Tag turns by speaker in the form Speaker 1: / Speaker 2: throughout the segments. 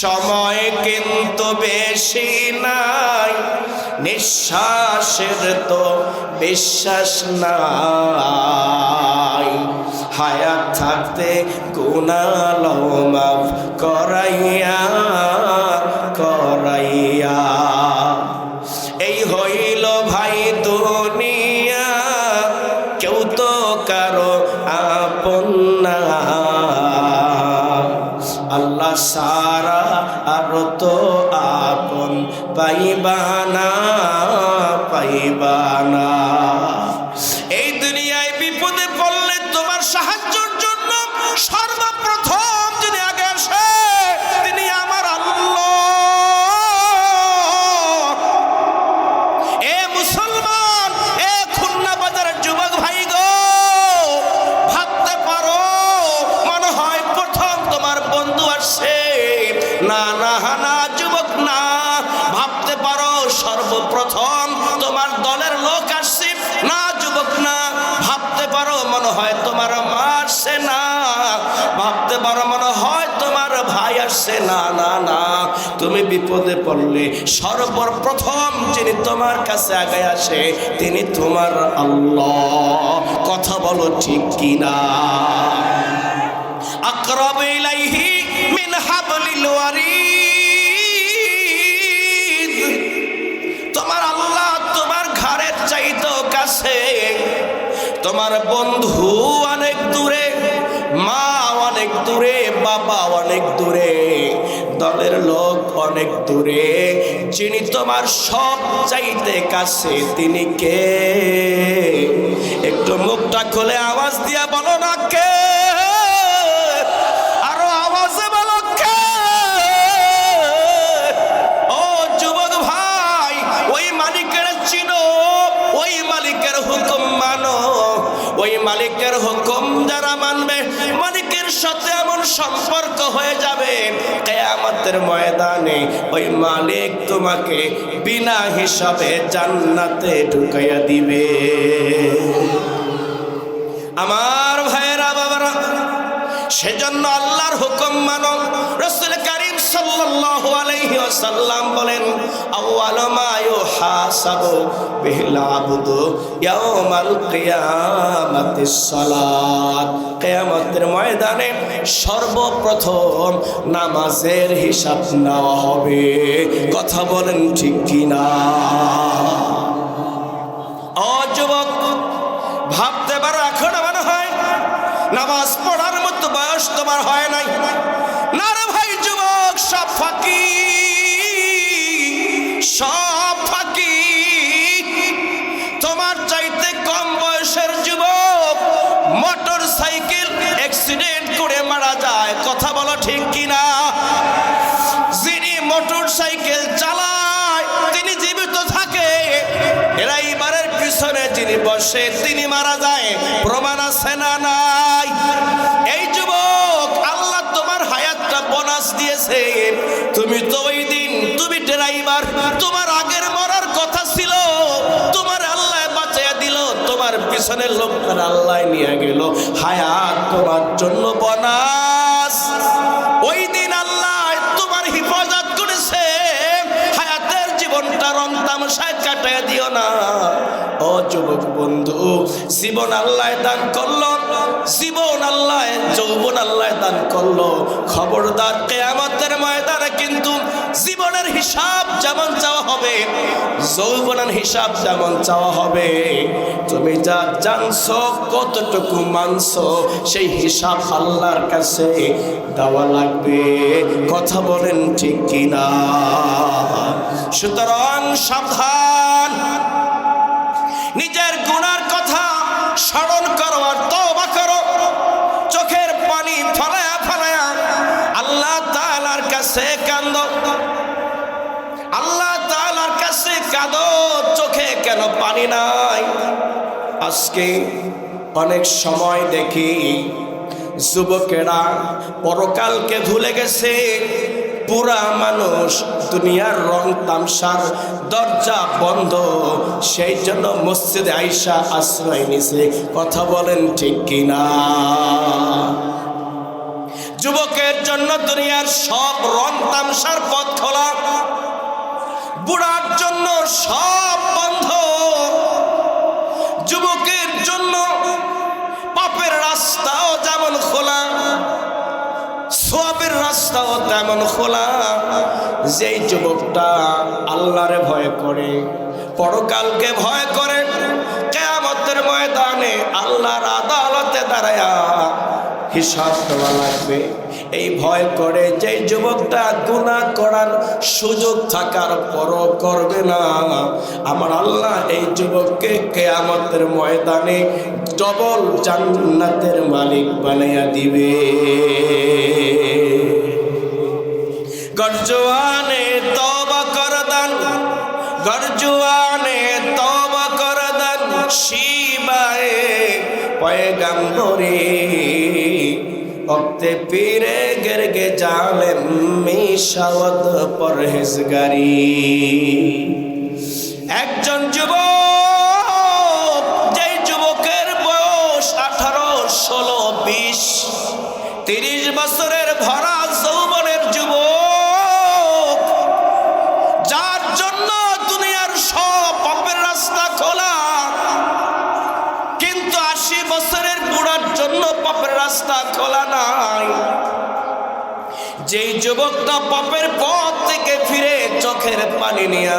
Speaker 1: সময় কিন্তু বেশি নাই, নিঃশ্বাসের তো বিশ্বাস নাই। হায়াত থাকতে গুনাহ লও মাফ করাইয়া করাইয়া। এই হইল ভাই দুনিয়া, কেউ তো কারো আপন না। আল্লাহ সারা আর তো আপন পাইবানা পাইবানা। এই দুনিয়ায় বিপদে পড়লে তোমার সাহায্যের জন্য সর্বপ্রথম যিনি আগে আসে তিনি আমার আল্লাহ। এ মুসলমান, এ খুলনা বাজারের যুবক ভাই গো, ভাবতে পারো মনে হয় প্রথম তোমার বন্ধু আসছে। না না না যুবক না, ভাবতে পারো সর্বপ্রথম তোমার দলের লোক আসছে। না যুবক না, ভাবতে পারো মনে হয় তোমার মা আসছে। না ভাবতে পারো মনে হয় তোমার ভাই আসছে। না না না, তুমি বিপদে পড়লে সর্বপ্রথম যিনি তোমার কাছে আগে আসে তিনি তোমার আল্লাহ। কথা বলো ঠিক কিনা? আকরাবু ইলাইহি মিন হাবলিল ওয়ারিদ। তোমার আল্লাহ তোমার ঘরের চাইতেও কাছে। তোমার বন্ধু অনেক দূরে, মা অনেক দূরে, বাবা অনেক দূরে, দলের লোক অনেক দূরে, যিনি তোমার সব চাইতে কাছে তিনি কে? একটু মুখটা খুলে আওয়াজ দিয়া বলো না কে? আরো আওয়াজে বলো কে? ও যুবক ভাই, ওই মালিকের চিনো, ওই মালিকের হুকুম মানো। ওই মালিকের হুকুম যারা মানবে, মালিকের সাথে এমন সম্পর্ক হয়ে যাবে কিয়ামতের ময়দানে ওই মালিক তোমাকে বিনা হিসাবে জান্নাতে ঢুকাইয়া দিবে। আমার ভাইয়েরা বাবারা, সেজন্য আল্লাহর হুকুম মানো। রাসূল কারীম সাল্লাল্লাহু আলাইহি ওয়াসাল্লাম বলেন, আউয়ালু মা ইউহাসাবু বিহিল আবদু ইয়াউমাল কিয়ামাতিস সালাত। কিয়ামতের ময়দানে সর্বপ্রথম নামাজের হিসাব নেওয়া হবে। কথা বলেন ঠিক কিনা? ও যুবক, ভাবতে পারো এখন মনে হয় নামাজ পড়ার মতো বয়স তোমার হয় নাই। না রে ভাই যুবক, সব ফাঁকি, সব ফাঁকি। তোমার চাইতে কম বয়সের যুবক মোটর সাইকেল অ্যাক্সিডেন্ট করে মারা যায়। কথা বলো ঠিক কিনা? যিনি মোটর সাইকেল চালায় তিনি জীবিত থাকে, ড্রাইভারের পিছনে যিনি বসে তিনি মারা যায়। প্রমাণ আছে না নাই? এই যুবক, আল্লাহ তোমার হায়াতটা বোনাস দিয়েছে। তুমি তো ওই দিন তুমি ড্রাইভার, তোমার আগের মরার কথা ছিল, তোমার আল্লাহ বাঁচিয়ে দিল, তোমার পিছনের লোকটা আল্লাহ নিয়ে গেল। হায়াত তোমার জন্য বোনাস। ওই দিন আল্লাহ তোমার হিফাজত করেছে। হায়াতের জীবনটা রং তামাশায় কাটায় দিও না। ও যুবক বন্ধু, জীবন আল্লাহ দান করলো, জীবন আল্লাহ, যৌবন আল্লাহ দান করলো। খবরদার, কিয়ামতের ময়দানে কিন্তু জীবনের হিসাব যেমন চাওয়া হবে, যৌবনের হিসাব যেমন চাওয়া হবে। তুমি যা জানছো, কতটুকু মানছো, সেই হিসাব আল্লাহর কাছে দেওয়া লাগবে। কথা বলেন ঠিক কিনা? সুতরাং সাবধান, নিজের গুনার কথা স্মরণ করো আর তওবা করো। চোখের পানি ফলায়া ফলায়া আল্লাহ তাআলার কাছে কাঁদো, আল্লাহ তাআলার কাছে কাঁদো। চোখে কেন পানি নাই? আজকে অনেক সময় দেখি যুবকেরা পরকালকে ভুলে গেছে। পুরা মানুষ দুনিয়ার রং তামসার দরজা বন্ধ, সেই জন্য মসজিদে আইসা আশ্রয় নিছে। কথা বলেন ঠিক কিনা? যুবকের জন্য দুনিয়ার সব রং তামসা সংসার পথ খোলা, বুড়ার জন্য সব বন্ধ, যুবকের জন্য পাপের রাস্তাও যেমন খোলা, সওয়াবের রাস্তাও তেমন খোলা। যেই যুবকটা আল্লাহরে ভয় করে, পরকালকে ভয় করে, কিয়ামতের ময়দানে আল্লাহর আদালতে দাঁড়ায়া হিসাব দেওয়া লাগবে, এই ভয় করে যেই যুবকটা গুনাহ করার সুযোগ থাকার পরও করবে না, আমার আল্লাহ এই যুবককে কিয়ামতের ময়দানে ডবল জান্নাতের মালিক বানাইয়া দিবে। গরজওয়ানে তওবা করদান, গরজওয়ানে তওবা করদান, শিবায়ে পয়গম্বরে ওক্তে পীরে গেরগে জালেম মিশাওয়াত পরহেজগারি। একজন যুবক, যেই যুবকের বয়স 18, 16, 20, 30 বছরের ভরা যৌবনের যুবক, যার জন্য দুনিয়ার সব পাপের রাস্তা খোলা, কিন্তু 80 বছরের বুড়ার জন্য পাপের রাস্তা খোলা নাই। যেই যুবকটা পাপের পথ থেকে ফিরে চোখের পানি নিয়ে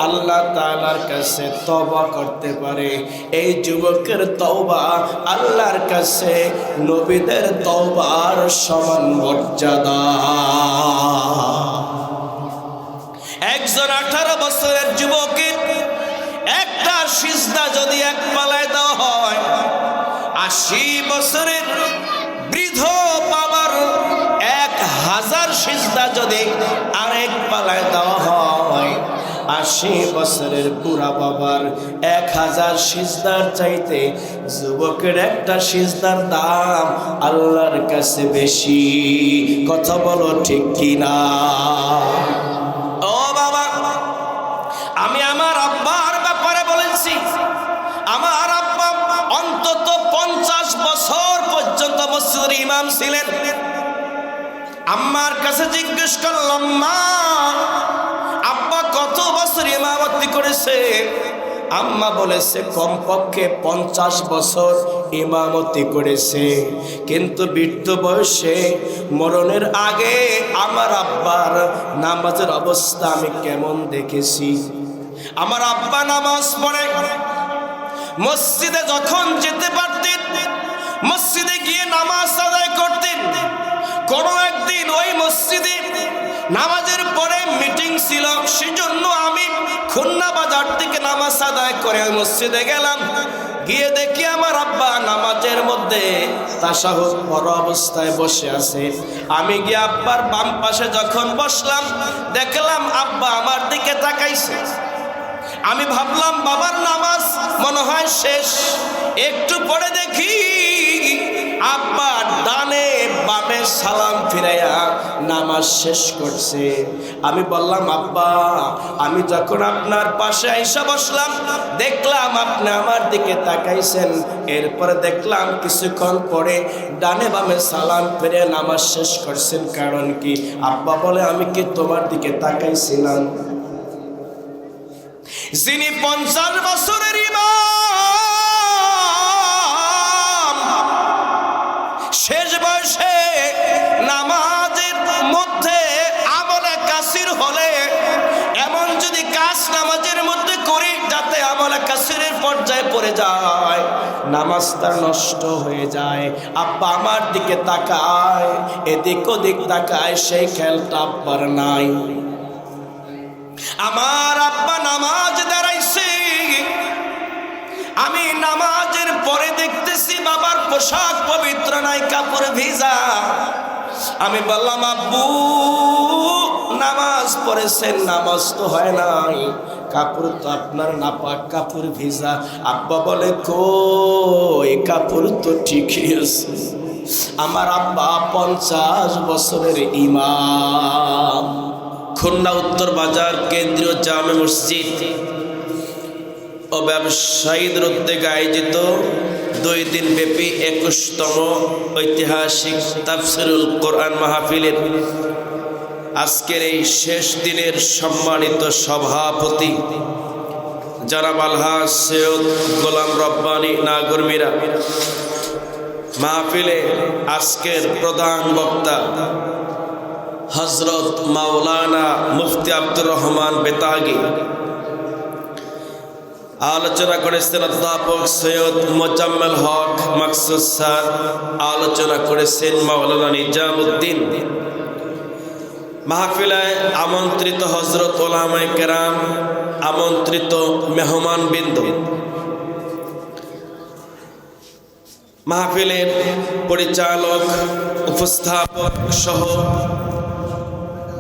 Speaker 1: আল্লাহ তাআলার কাছে তওবা করতে পারে, এই যুবকের তওবা আল্লাহর কাছে নবীদের তওবার সমান মর্যাদা। একজন 18 বছরের যুবকের একটা সিজদা যদি এক পালায় দেওয়া হয়, 80 বছরের বৃদ্ধ বাবার 1000 সিজদা যদি আরেক পালায় দেওয়া হয়, 80 বছরের বুড়া বাবার 1000 সিজদার চাইতে যুবকের একটা সিজদার দাম আল্লাহর কাছে বেশি। কথা বলো ঠিক কিনা? ও বাবা, আমি আমার আব্বার ব্যাপারে বলেছি, আমার আব্বা অন্তত 50 বছর পর্যন্ত মসজিদের ইমাম ছিলেন। আম্মার কাছে জিজ্ঞেস করলাম, মা আব্বা কত বছর ইমামতি করেছে? আম্মা বলেছে কমপক্ষে 50 বছর ইমামতি করেছে। কিন্তু বৃদ্ধ বয়সে মরণের আগে আমার আব্বার নামাজের অবস্থা আমি কেমন দেখেছি। আমার আব্বা নামাজ পড়ে, মসজিদে যখন যেতে পারতেন মসজিদে গিয়ে নামাজ আদায় করতেন। কোনো একদিন ওই মসজিদে নামাজের পরে মিটিং ছিল, সেজন্য আমি খুলনা বাজার থেকে নামাজ আদায় করে ওই মসজিদে গেলাম। গিয়ে দেখি আমার আব্বা নামাজের মধ্যে তাশাহুদ পড়া অবস্থায় বসে আছে। আমি গিয়ে আব্বার বাম পাশে যখন বসলাম, দেখলাম আব্বা আমার দিকে তাকাইছে। আমি ভাবলাম বাবার নামাজ মনে হয় শেষ। একটু পরে দেখি আব্বা ডানে বামে সালাম ফিরাইয়া নামাজ শেষ করছে। আমি বললাম, আব্বা আমি যখন আপনার পাশে আইসা বসলাম দেখলাম আপনি আমার দিকে তাকাইছেন, এরপরে দেখলাম কিছুক্ষণ পরে ডানে বামে সালাম ফিরে নামাজ শেষ করছেন, কারণ কি? আব্বা বলে, আমি কি তোমার দিকে তাকাইছিলাম? যিনি 50 বছরের ইমাম, শেষ বয়সে নামাজের মধ্যে আমলে কাসির হলে, এমন যদি কাজ নামাজের মধ্যে করি যাতে আমলে কাসিরের পর্যায়ে পড়ে যায়, নামাজ তার নষ্ট হয়ে যায়। আব্বা আমার দিকে তাকায়, এদিক ওদিক তাকায়, সেই খেয়ালটা আব্বার নাই। আমার আব্বা নামাজ দাঁড়াইছে, আমি নামাজের পরে দেখতেছি বাবার পোশাক পবিত্র নাই, কাপড় ভিজা। আমি বললাম, আব্বু নামাজ পড়েছেন, নামাজ তো হয় নাই, কাপড় তো আপনার নাপাক, কাপড় ভিজা। আব্বা বলে, কই কাপড় তো ঠিকই আছে। আমার আব্বা 50 বছরের ইমাম। খুলনা উত্তর বাজার কেন্দ্রীয় জামে মসজিদ ও ব্যবসায়ীদের উদ্যোগে আয়োজিত 2 দিন ব্যাপী 21তম ঐতিহাসিক তাফসিরুল কোরআন মাহফিলের আজকের এই শেষ দিনের সম্মানিত সভাপতি জনাব আলহাজ সৈয়দ গোলাম রব্বানী নাগরমিরা, মাহফিলে আজকের প্রধান বক্তা হযরত মাওলানা মুফতি আব্দুর রহমান বেতাগী, আলোচনা করেছেন অধ্যাপক সৈয়দ মোজাম্মেল হক মাকসুদ স্যার, আলোচনা করেছেন মাওলানা নিজামউদ্দিন। মাহফিলে আমন্ত্রিত হযরত উলামায়ে কেরাম, আমন্ত্রিত মেহমানবৃন্দ, মাহফিলের পরিচালক, উপস্থাপক সহ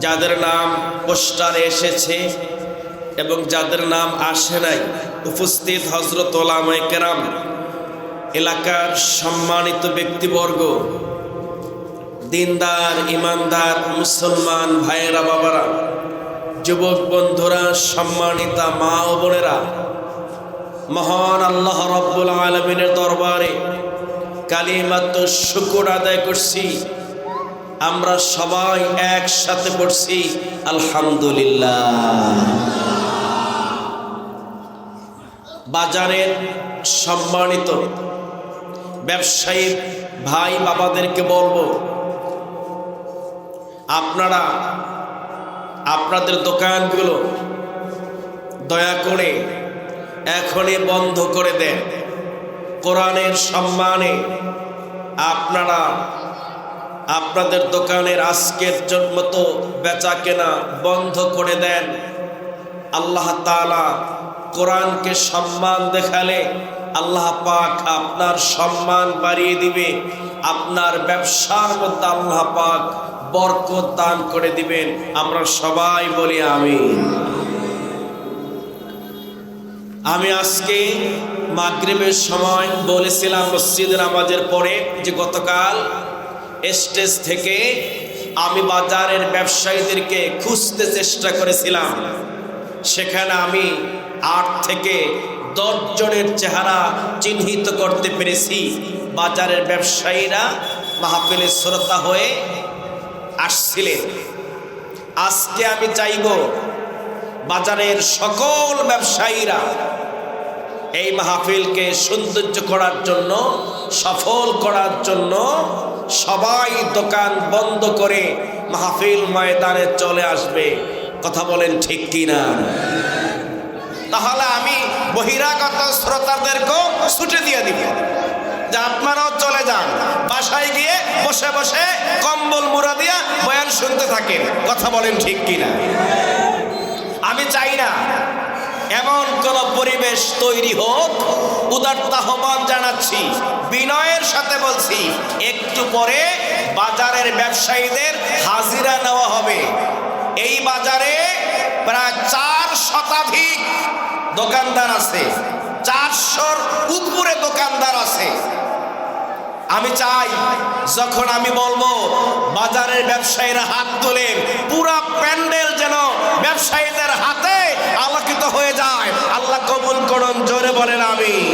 Speaker 1: যাদের নাম পোস্টারে এসেছে এবং যাদের নাম আসে নাই, উপস্থিত হযরত উলামায়ে কেরাম, এলাকার সম্মানিত ব্যক্তিবর্গ, দিনদার ইমানদার মুসলমান ভাইয়েরা, বাবারা, যুবক বন্ধুরা, সম্মানিতা মা ও বোনেরা, মহান আল্লাহ রাব্বুল আলামিনের দরবারে কালিমাতু শুকর আদায় করছি। আমরা সবাই একসাথে পড়ছি আলহামদুলিল্লাহ। বাজারের সম্মানিত ব্যবসায়ী ভাই বাবাদেরকে বলবো, আপনারা আপনাদের দোকানগুলো দয়া করে এখনই বন্ধ করে দেন। কোরআনের সম্মানে আপনারা আপনাদের দোকানের আজকের মতো বেচা কেনা বন্ধ করে দেন। আল্লাহ তাআলা কোরআনকে সম্মান দেখালে আল্লাহ পাক আপনার সম্মান বাড়িয়ে দিবে, আপনার ব্যবসার মধ্যে আল্লাহ পাক বরকত দান করে দিবেন। আমরা সবাই বলি আমিন। আমি আজকে মাগরিবের সময় বলেছিলাম মসজিদের নামাজের পরে যে গতকাল স্টেজ থেকে আমি বাজারের ব্যবসায়ীদেরকে খুঁজতে চেষ্টা করেছিলাম। সেখানে আমি 8 থেকে 10 জনের চেহারা চিহ্নিত করতে পেরেছি। বাজারের ব্যবসায়ীরা মাহফিলে শ্রোতা হয়ে আসছিলেন। আজকে আমি চাইব বাজারের সকল ব্যবসায়ীরা এই মাহফিলকে সৌন্দর্য করার জন্য, সফল করার জন্য সবাই দোকান বন্ধ করে মাহফিল ময়দানে চলে আসবে। কথা বলেন ঠিক কিনা? তাহলে আমি বহিরাগত শ্রোতাদেরকেও ছুটে দিয়ে দিব যে আপনারাও চলে যান, বাসায় গিয়ে বসে বসে কম্বল মুড়া দিয়া বয়ান শুনতে থাকেন। কথা বলেন ঠিক কিনা? আমি চাই না এমন কোন পরিবেশ তৈরি হোক। উদাত্ত আহ্বান জানাচ্ছি, বিনয়ের সাথে বলছি, একটু পরে বাজারের ব্যবসায়ীদের হাজিরা নেওয়া হবে। এই বাজারে প্রায় 4 শতাধিক দোকানদার আছে, 400-র উপরে দোকানদার আছে। আমি চাই যখন আমি বলবো বাজারের ব্যবসায়ীরা হাত তোলেন, পুরা প্যান্ডেল যেন ব্যবসায়ীদের হাতে আলোকিত হয়ে যায়। আল্লাহ কবুল করুন, জোরে বলেন আমিন।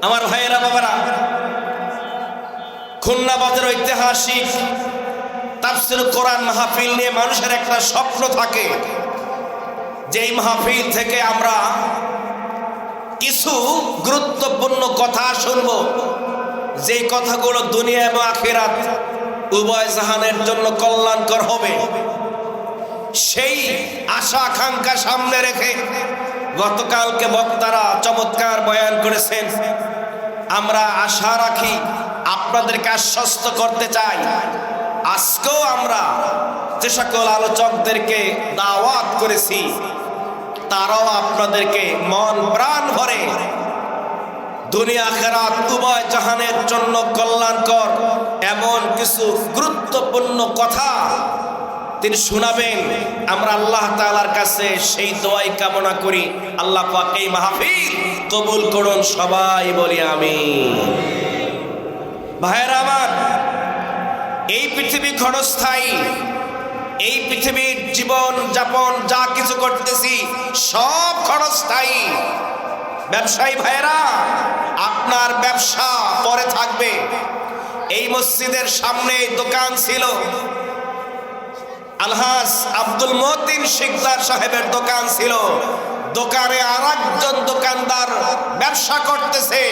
Speaker 1: আমার ভাইয়েরা বাবারা, খুলনা বাজার ঐতিহাসিক তাফসীর কোরআন মাহফিল নিয়ে মানুষের একটা স্বপ্ন থাকে, যেই মাহফিল থেকে আমরা কিছু গুরুত্বপূর্ণ কথা শুনব, যে কথাগুলো দুনিয়া এবং আখিরাত উভয় জাহানের জন্য কল্যাণকর হবে। সেই আশা আকাঙ্ক্ষা সামনে রেখে গতকালকে বক্তারা চমৎকার বয়ান করেছেন। আমরা আশা রাখি, আপনাদেরকে আশ্বস্ত করতে চাই, আজকেও আমরা যে সকল আলোচকদেরকে দাওয়াত করেছি তারাও আপনাদেরকে মন প্রাণ ভরে দুনিয়া আখিরাত উভয় জাহানের জন্য কল্যাণকর এমন কিছু গুরুত্বপূর্ণ কথা তিনি শোনাবেন। আমরা আল্লাহ তাআলার কাছে সেই দোয়াই কামনা করি, আল্লাহ পাক এই মাহফিল কবুল করুন। সবাই বলি আমিন। ভাইয়েরা আমার, এই পৃথিবী ক্ষণস্থায়ী। এই পৃথিবীর জীবন যাপন যা কিছু করতেছি সব ক্ষণস্থায়ী। ব্যবসায়ী ভাইয়েরা, আপনার ব্যবসা পরে থাকবে। এই মসজিদের সামনে দোকান ছিল, আলহাজ আব্দুল মতিন শিকদার সাহেবের দোকান ছিল। দোকানে আর একজন দোকানদার ব্যবসা করতেছে।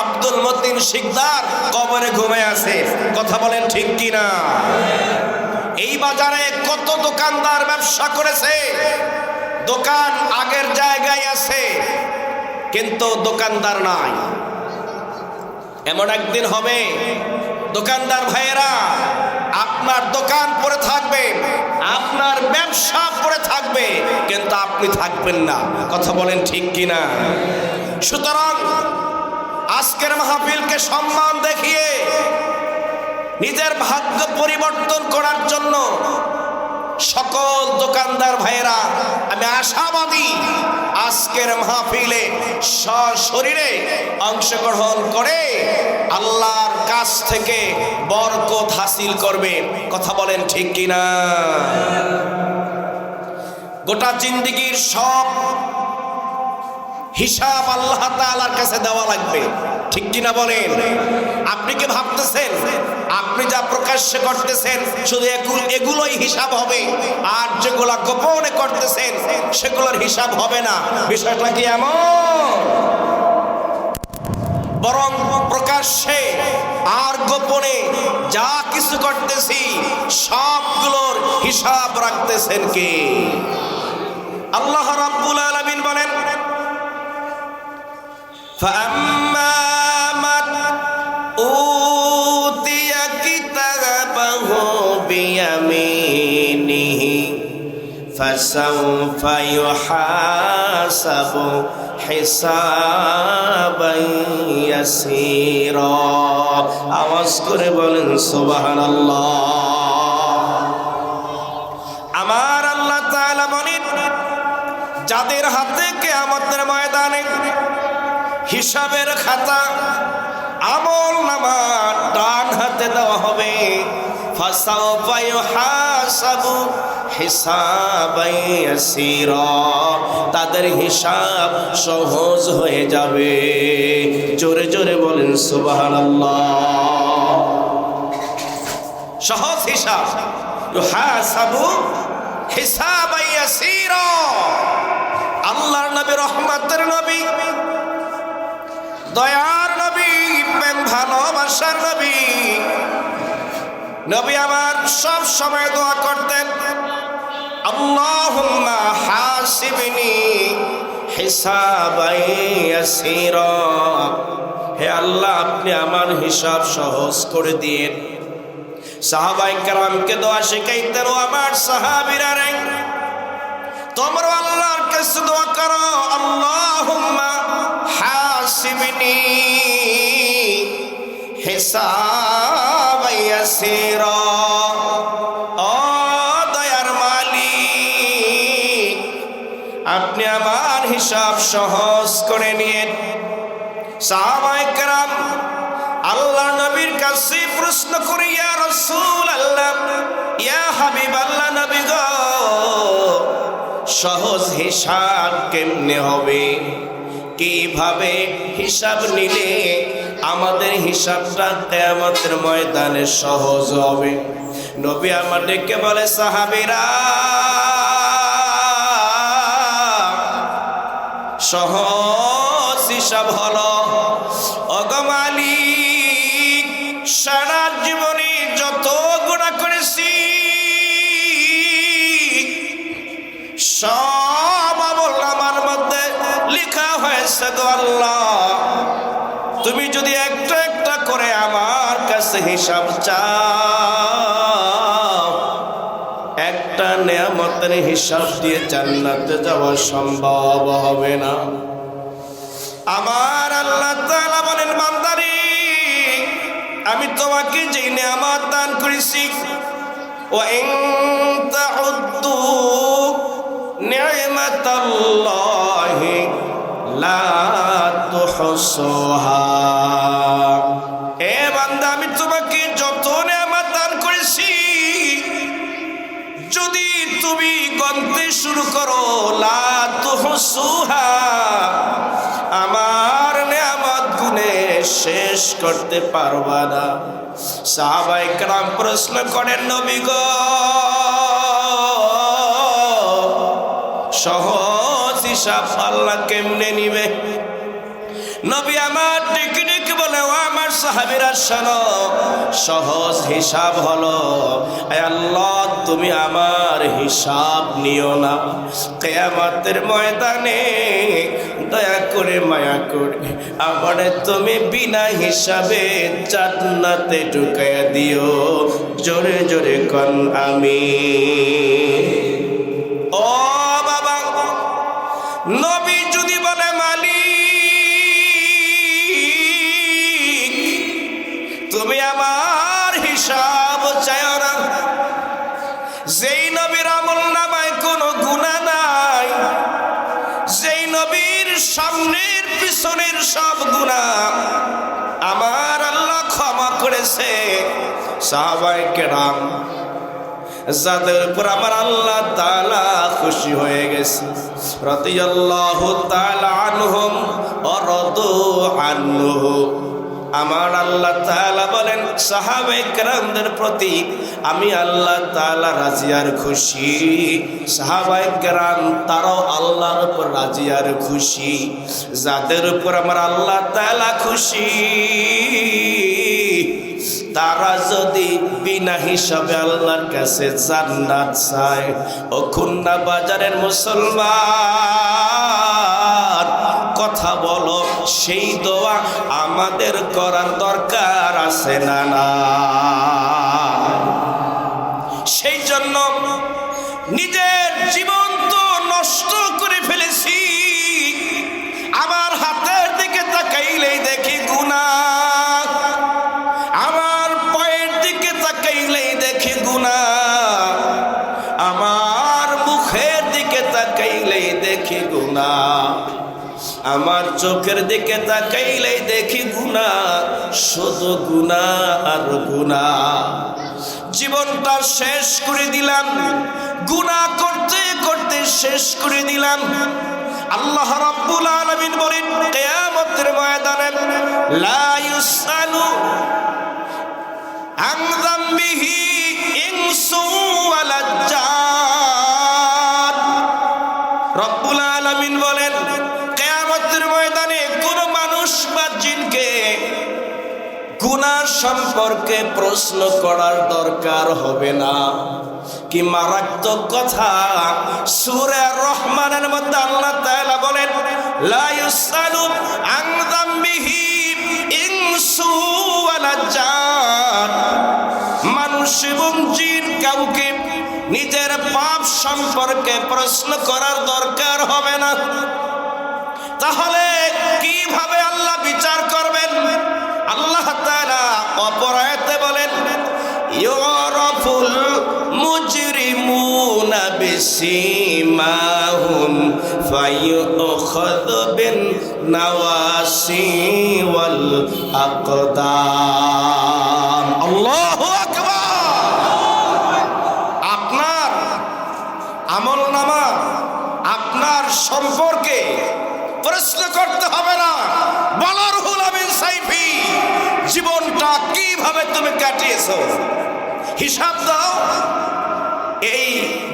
Speaker 1: আব্দুল মতিন শিকদার কবরে ঘুমে আছে। কথা বলেন ঠিক কিনা? এই বাজারে কত দোকানদার ব্যবসা করেছে, দোকান আগের জায়গায় আছে কিন্তু দোকানদার নাই। এমন একদিন হবে দোকানদার ভাইয়েরা, আপনার দোকান পড়ে থাকবে, আপনার ব্যবসা পড়ে থাকবে, কিন্তু আপনি থাকবেন না। কথা বলেন ঠিক কিনা? সুতরাং আজকের মাহফিলকে সম্মান দেখিয়ে নিজের ভাগ্য পরিবর্তন করার জন্য সকল দোকানদার ভাইয়েরা, আমি আশাবাদী আজকের মাহফিলে সশরীরে অংশগ্রহণ করে আল্লাহর কাছ থেকে বরকত হাসিল করবে। কথা বলেন ঠিক কিনা? গোটা জিন্দেগীর সব হিসাব আল্লাহ তাআলার কাছে দেওয়া লাগবে। ঠিক কিনা বলেন? আপনি কি ভাবতেছেন আপনি যা প্রকাশ্যে করতেছেন শুধু এগুলোই হিসাব হবে, আর যেগুলা গোপনে করতেছেন সেগুলোর হিসাব হবে না? বিষয়টা কি এমন? বরং প্রকাশ্যে আর গোপনে যা কিছু করতেছি সবগুলোর হিসাব রাখতেছেন কে? আল্লাহ রাব্বুল আলামিন বলেন, فَأَمَّا مَنْ أُوتِيَ كِتَابَهُ بِيَمِينِهِ فَسَوْفَ يُحَاسَبُ حِسَابًا يَسِيرًا। আওয়াজ করে বলেন সুবহানাল্লাহ। আমার আল্লাহ তাআলা বলেন, যাদের হাতে কিয়ামতের ময়দানে হিসাবের খাতা আমল নামা ডান হাতে দেওয়া হবে, ফাসাউফা ইউহাসাবু হিসাবান ইয়াসীরা, তাদের হিসাব সহজ হয়ে যাবে। জোরে জোরে বলেন সুবহানাল্লাহ। সহজ হিসাব, ইউহাসাবু হিসাবান ইয়াসীরা। আল্লাহর নবী, রহমতের নবী, দয়ার নবী, প্রেম ভালোবাসার নবী, নবী আমার সব সময় দোয়া করতেন, আল্লাহুম্মা হাসিবনি হিসাবান ইয়াসীরা। হে আল্লাহ, আপনি আমার হিসাব সহজ করে দিন। সাহাবায়ে কেরামকে দোয়া শিখাইতেন, ও আমার সাহাবীরা রে, তোমরা আল্লাহর কাছে দোয়া করো, আল্লাহুম্মা হাসিবনি হিসাবান ইয়াসীরা। ও দয়ার মালিক, আপনি আমার হিসাব সহজ করে নিন। সাহাবায়ে কেরাম আল্লাহ নবীর কাছে প্রশ্ন করি, ইয়া রাসূলুল্লাহ, ইয়া হাবিবাল্লাহ, নবী গো, সহজ হিসাব কেমনে হবে? কিভাবে হিসাব নিলে আমাদের হিসাবটা কিয়ামতের ময়দানে সহজ হবে? নবী আমার ডেকে বলে, সাহাবীরা, সহজ হিসাব হলো, ওগো মালিক, সারা জীবনে যত গুনাহ করেছি সব আমল আমার মধ্যে লেখা হয়েছে গো আল্লাহ। তুমি যদি একটা একটা করে আমার কাছে হিসাব চাও, একটা নিয়ামতের হিসাব দিয়ে জান্নাতে যাওয়া সম্ভব হবে না। আমার আল্লাহ তাআলা বলেন, বান্দারে, আমি তোমাকে যে নিয়ামত দান করেছি, ওয়া ইন তাউদ্দু নি'মাতাল্লাহি লা তুহসুহা। এ বান্দা, আমি তোমাকে যত নিয়ামত দান করেছি, যদি তুমি গণতে শুরু করো, লা তুহসুহা, আমার নিয়ামত গুনে শেষ করতে পারবা না। সাহাবায়ে কেরাম প্রশ্ন করেন, নবী গো, সহজ হিসাব আল্লাহ কেমনে নিবে? নবী আমার ডেকে ডেকে বলে, ও আমার সাহাবীরা শোনো, সহজ হিসাব হলো, আয় আল্লাহ তুমি আমার হিসাব নিও না। কিয়ামতের ময়দানে দয়া করে মায়া করে আমারে তুমি বিনা হিসাবে জান্নাতে ঢুকাইয়া দিও। জোরে জোরে কোন আমিন। ও বাবা, নবী যদি বলে মালিক তুমি আমার হিসাব চাও না, যেই নবীর আমলনামায় কোনো গুনাহ নাই, যেই নবীর সামনের পিছনের সব গুনাহ আমার আল্লাহ ক্ষমা করেছে, সাহাবায়ে কেরাম যাদের উপর আমার আল্লাহ তাআলা খুশি হয়ে গেছে, রাদিয়াল্লাহু তাআলা আনহুম ওয়া রাদু আনহু, আমার আল্লাহ তাআলা বলেন সাহাবায়ে কেরামদের প্রতি আমি আল্লাহ তাআলা রাজি আর খুশি। সাহাবায়ে কেরাম তারাও আল্লাহর উপর রাজি আর খুশি। যাদের উপর আমার আল্লাহ তাআলা খুশি তারা যদি বিনা হিসাবে আল্লাহর কাছে জান্নাত চায়, ও খুলনা বাজারের মুসলমান কথা বলো, সেই দোয়া আমাদের করার দরকার আছে না? না। সেই জন্য নিজের জীবন তো নষ্ট করে ফেলেছি, আমার হাতের দিকে তাকাইলেই দেখি গুনাহ, আমার পায়ের দিকে তাকাইলেই দেখি গুনাহ, আমার মুখের দিকে তাকাইলেই দেখি গুনাহ, আমার চোখের দিকে তাকাইলেই দেখি গুনাহ, শুধু গুনাহ আর গুনাহ। জীবনটা শেষ করে দিলাম, গুনাহ করতে করতে শেষ করে দিলাম। আল্লাহ রাব্বুল আলামিন বলেন কিয়ামতের ময়দানে লা ইউসালু আন যামবিহি ইনসু ওয়ালা জান। রব্বুল আলামিন বলেন কিয়ামতের ময়দানে কোন মানুষ বা জিনকে গুনাহ সম্পর্কে প্রশ্ন করার দরকার হবে না। কি মারাত্মক কথা! সূরা রহমানের মধ্যে আল্লাহ তাআলা বলেন লা ইউসালু আন যামবিহি ইনসু ওয়ালা জান। মানুষ এবং জিন কাউকে নিজের পাপ সম্পর্কে প্রশ্ন করার দরকার হবে না। তাহলে কিভাবে আল্লাহ বিচার করবেন? আল্লাহ তাআলা অপর আয়াতে বলেন ইউরাফুল মুজরিমুনা বিসীমাহুম ফায়ুখাযু বিন নাওয়াসি ওয়াল আকদাম। আল্লাহু আকবার। আপনার আমলনামা আপনার সম্পর্কে প্রশ্ন করতে হবে না। বলো রুহুল আমিন সাইফি, জীবনটা কিভাবে তুমি কাটিয়েছো হিসাব দাও। এই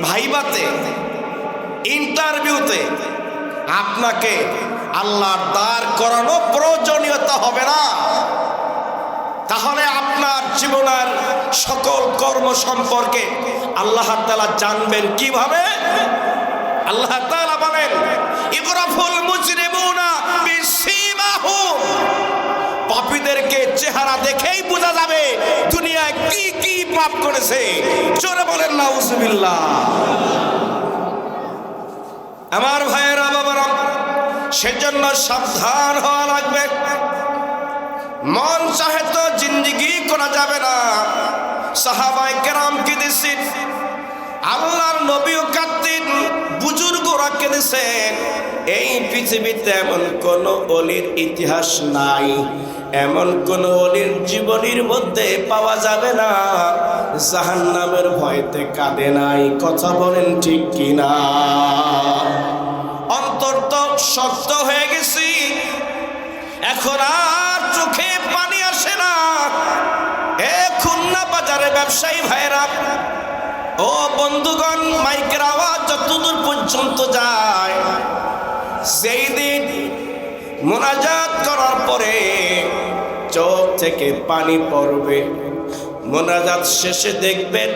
Speaker 1: ভাইবাতে ইন্টারভিউতে আপনাকে আল্লাহর দাঁড় করানো প্রয়োজনীয়তা হবে না। তাহলে আপনার জীবনের সকল কর্ম সম্পর্কে আল্লাহ তাআলা জানবেন কিভাবে? আল্লাহ তাআলা বলেন ইগরাফুল মুজরিমুনা বিসীমাহুম। পাপীদেরকে চেহারা দেখেই বোঝা যাবে দুনিয়ায় কি কি পাপ করেছে। জোরে বলেন নাউজুবিল্লাহ। আমার ভাইয়েরা বাবারা, সেজন্য সাবধান হওয়া লাগবে। মন চাহে তো জিন্দেগি করা যাবে না। সাহাবায়ে কেরাম কেঁদেছেন, আল্লাহর নবীও কাঁদতেন, বুজুর্গরা কেঁদেছেন। এই পৃথিবীতে এমন কোন ওলির ইতিহাস নাই, এমন কোন ওলির জীবনীর মধ্যে পাওয়া যাবে না জাহান্নামের ভয়তে কাঁদে নাই। কথা বলেন ঠিক কিনা? অন্তর তো শক্ত হয়ে গেছি, এখন আর চোখে পানি আসে না। এ খুলনা বাজারে ব্যবসায়ী ভাইরা, ও ও বন্ধুগণ, মাইকের আওয়াজ যতদূর পর্যন্ত যায়, সেই দিন মোনাজাত করার পরে চোখ থেকে পানি পড়বে। মোনাজাত শেষে দেখবেন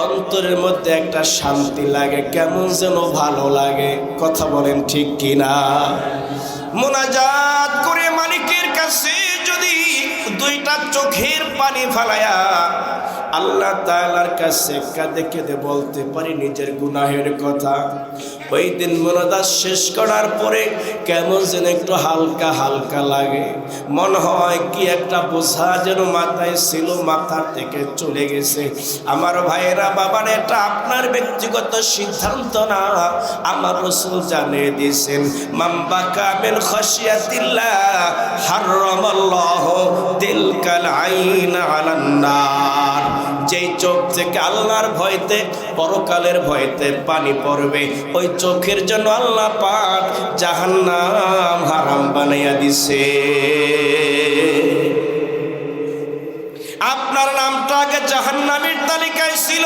Speaker 1: অন্তরের মধ্যে একটা শান্তি লাগে, কেমন যেন ভালো লাগে। কথা বলেন ঠিক কিনা? মোনাজাত করে মালিকের কাছে যদি দুইটা চোখের পানি ফালায়া আল্লাহ তাআলার কাছে কাঁদে কেঁদে বলতে পারি নিজের গুনাহের কথা, ওই দিন মোনাজাত শেষ করার পরে কেমন যেন একটু হালকা হালকা লাগে, মনে হয় কি একটা বোঝা যেন মাথায় ছিল মাথার থেকে চলে গেছে। আমার ভাইয়েরা, বাবার, এটা আপনার ব্যক্তিগত সিদ্ধান্ত না, আমার রাসূল জানিয়ে দিয়েছেন, মান বাকা মিন খাশিয়াতিল্লাহ হারামাল্লাহু তিলকাল আইনা আলান নার। যেই চোখ থেকে আল্লাহর ভয়তে, পরকালের ভয়তে পানি পড়বে, ওই চোখের জন্য আল্লাহ পাক জাহান্নাম হারাম বানাইয়া দিছে। আপনার নামটা আগে জাহান্নামের তালিকায় ছিল,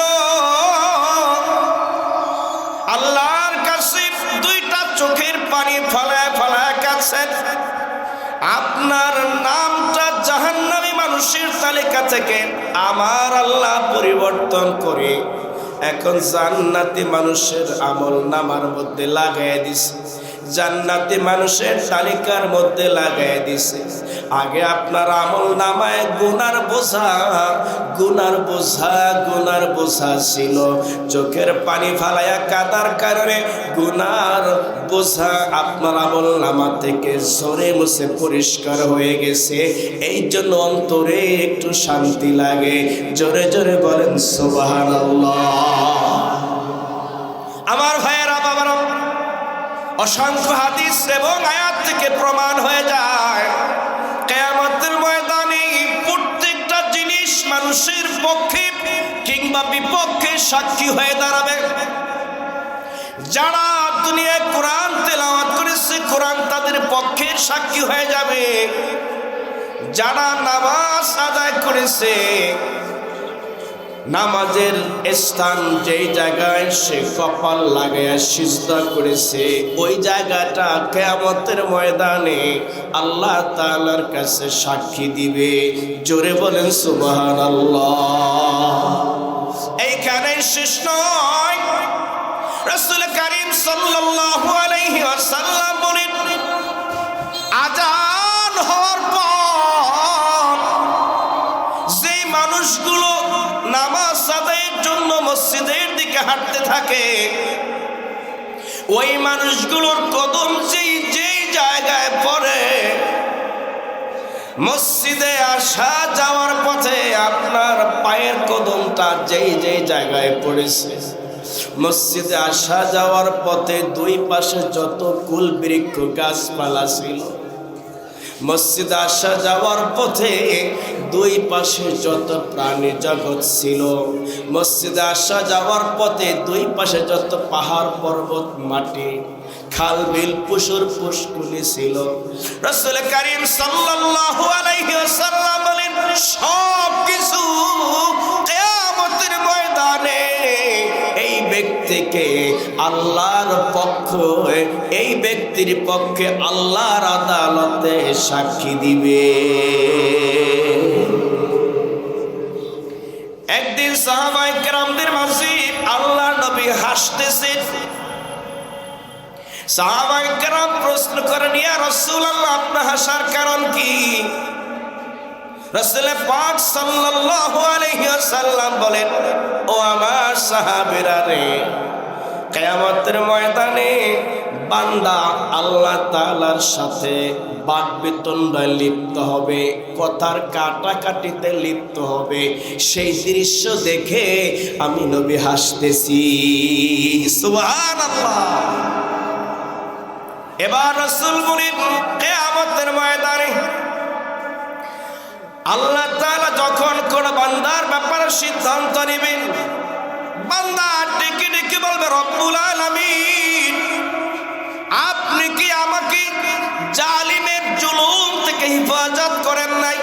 Speaker 1: আল্লাহর কাছে দুইটা চোখের পানি ফালায় ফালায় কাছেন, আপনার নামটা জাহান্নামী মানুষের তালিকা থেকে আমার আল্লাহ পরিবর্তন করে এখন জান্নাতি মানুষের আমল নামার মধ্যে লাগাই দিছে, জান্নাতি মানুষের তালিকার মধ্যে লাগাই দিছে। আগে আপনার আমল নামায় গুনার বোঝা গুনার বোঝা গুনার বোঝা ছিল, চোখের পানি ফালাইয়া কাদার কারণে গুনার বোঝা আপনার আমল নামা থেকে ঝরে মুছে পরিষ্কার হয়ে গেছে। এই জন্য অন্তরে একটু শান্তি লাগে। জোরে জোরে বলেন সুবহানাল্লাহ। আমার ভাইয়েরা, বাবারা, অসংখ্য হাদিস এবং আয়াত থেকে প্রমাণ হয়ে যায় কিয়ামতের ময়দানে প্রত্যেকটা জিনিস মানুষের পক্ষে কিংবা বিপক্ষে সাক্ষী হয়ে দাঁড়াবে। যারা দুনিয়ায় কোরআন তেলাওয়াত করেছে, কোরআন তাদের পক্ষে সাক্ষী হয়ে যাবে। যারা নামাজ আদায় করেছে, নামাজের স্থান যেই জায়গায় সে কপাল লাগাইয়া সিজদা করেছে, ওই জায়গাটা কিয়ামতের ময়দানে আল্লাহ তাআলার কাছে সাক্ষী দিবে। জোরে বলেন সুবহানাল্লাহ। এইখানে শেষ নয়, রাসূল কারীম সাল্লাল্লাহু আলাইহি ওয়াসাল্লাম বলেন, আযান হওয়ার পর যেই মানুষগুলো নামাজ আদায়ের জন্য মসজিদের দিকে হাঁটতে থাকে, ওই মানুষগুলোর কদম যেই জায়গায় পড়ে, মসজিদে আসা যাওয়ার পথে আপনার পায়ের কদমটা যেই জায়গায় পড়েছে, মসজিদে আসা যাওয়ার পথে দুই পাশে যত কুল বৃক্ষ গাছপালা ছিল, মসজিদে আসা যাওয়ার পথে দুই পাশে যত প্রাণী জগৎ ছিল, মসজিদে আসা যাওয়ার পথে দুই পাশে যত পাহাড় পর্বত মাটি খাল বিল পুকুর পুষ্কুলি ছিল, রাসূল কারীম সাল্লাল্লাহু আলাইহি ওয়াসাল্লাম বলেন, সব কিছু কিয়ামতের ময়দানে এই ব্যক্তিকে আল্লাহর পক্ষ, এই ব্যক্তির পক্ষে আল্লাহর আদালতে সাক্ষী দিবে। একদিন সাহাবায়ে কেরামদের মাঝে আল্লাহর নবী হাসতেছেন। সাহাবায়ে কেরাম প্রশ্ন করেন, ইয়া রাসূলুল্লাহ, আপনার হাসার কারণ কি? রাসূল পাক সাল্লাল্লাহু আলাইহি ওয়াসাল্লাম বলেন, ও আমার সাহাবীরা রে, কিয়ামতের ময়দানে বান্দা আল্লাহ তাআলার সাথে বাকবিতণ্ডায় লিপ্ত হবে, কথার কাটাকাটিতে লিপ্ত হবে। সেই দৃশ্য দেখে আমি নবী হাসতেছি। সুবহানাল্লাহ। এবার রাসূল বলেন, কিয়ামতের ময়দানে আল্লাহ তাআলা যখন কোন বান্দার ব্যাপারে সিদ্ধান্ত নেবেন, বান্দা ডেকে ডেকে বলবে, রব্বুল আলামিন, আপনি কি আমাকে জালিমের জুলুম থেকে হেফাজত করেন নাই?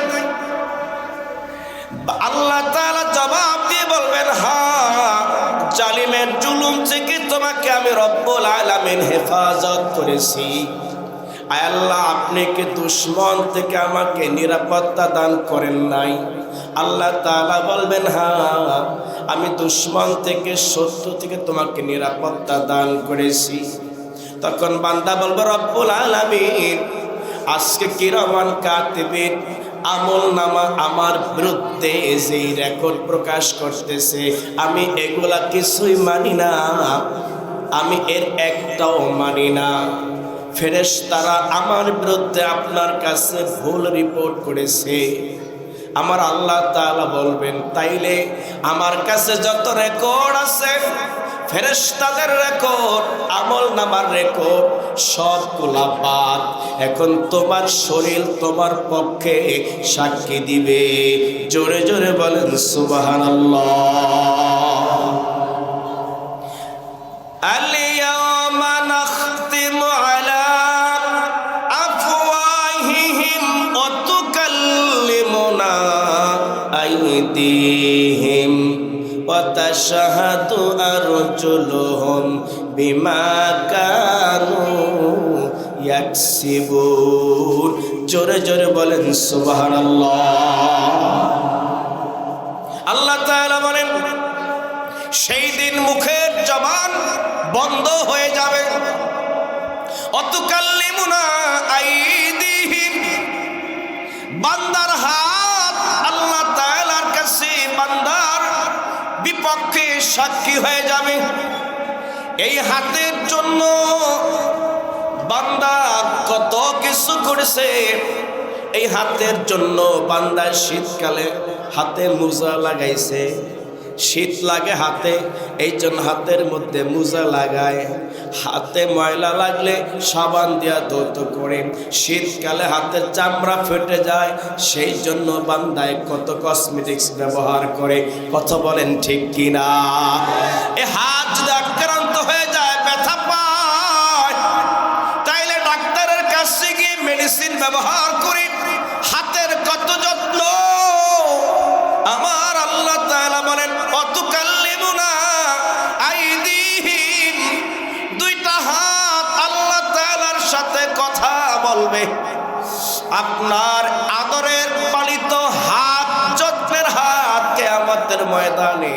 Speaker 1: আল্লাহ তাআলা জবাব দিয়ে বলবেন, হ্যাঁ, জালিমের জুলুম থেকে তোমাকে আমি রব্বুল আলামিন হেফাজত করেছি। আয় আল্লাহ, আপনি কি দুশমন থেকে আমাকে নিরাপত্তা দান করেন নাই? আল্লাহ তাআলা বলবেন, হ্যাঁ, আমি দুশমন থেকে, শত্রু থেকে তোমাকে নিরাপত্তা দান করেছি। তখন বান্দা বলবে, রব্বুল আলামিন, আজকে কিরামান কাতিবিন আমল নামা আমার বিরুদ্ধে যেই রেকর্ড প্রকাশ করতেছে, আমি এগুলা কিছুই মানি না, আমি এর একটাও মানি না। ফেরেশতারা আমার বিরুদ্ধে আপনার কাছে ভুল রিপোর্ট করেছে। আমার আল্লাহ তাআলা বলবেন, তাইলে আমার কাছে যত রেকর্ড আছে, ফেরেশতাদের রেকর্ড, আমল নামার রেকর্ড, সবগুলা বাদ। এখন তোমার শরীর তোমার পক্ষে সাক্ষী দিবে। জোরে জোরে বলেন সুবহানাল্লাহ। আল-ইয়াওমা নাখতিমু আলা আফওয়াহিহিম ওয়া তুকাল্লিমুনা আইদিহিম ওয়া তাশহাদু আরজুলুহুম বিমা কানু ইয়াকসিবুন। জোরে জোরে বলেন সুবহানাল্লাহ। আল্লাহ তাআলা বলেন, সেই দিন মুখের জবান বন্ধ হয়ে যাবে। অতুকাল্লিমুনা আইদিহিম, বান্দার হাত আল্লাহ তাআলার কাছে বান্দার বিপক্ষে সাক্ষী হয়ে যাবে। এই হাতের জন্য বান্দা কত কিছু করেছে। এই হাতের জন্য বান্দা শীতকালে হাতে মোজা লাগাইছে, শীত লাগে হাতে, এই জন্য হাতের মধ্যে মোজা লাগায়। হাতে ময়লা লাগলে সাবান দিয়া ধৌত করে। শীতকালে হাতের চামড়া ফেটে যায়, সেই জন্য বান্দায় কত কসমেটিক্স ব্যবহার করে। কথা বলেন ঠিক কিনা? এ হাত যদি আক্রান্ত হয়ে যায়, ব্যথা পায়, তাইলে ডাক্তারের কাছে গিয়ে মেডিসিন ব্যবহার করে হাতের কত যত্ন। আমার আল্লাহ তাআলা বলেন, অতুকাল্লিমুনা আইদিহিম, দুইটা হাত আল্লাহ তাআলার সাথে কথা বলবে। আপনার আদরের পালিত হাত, যত্নের হাত, কিয়ামতের ময়দানে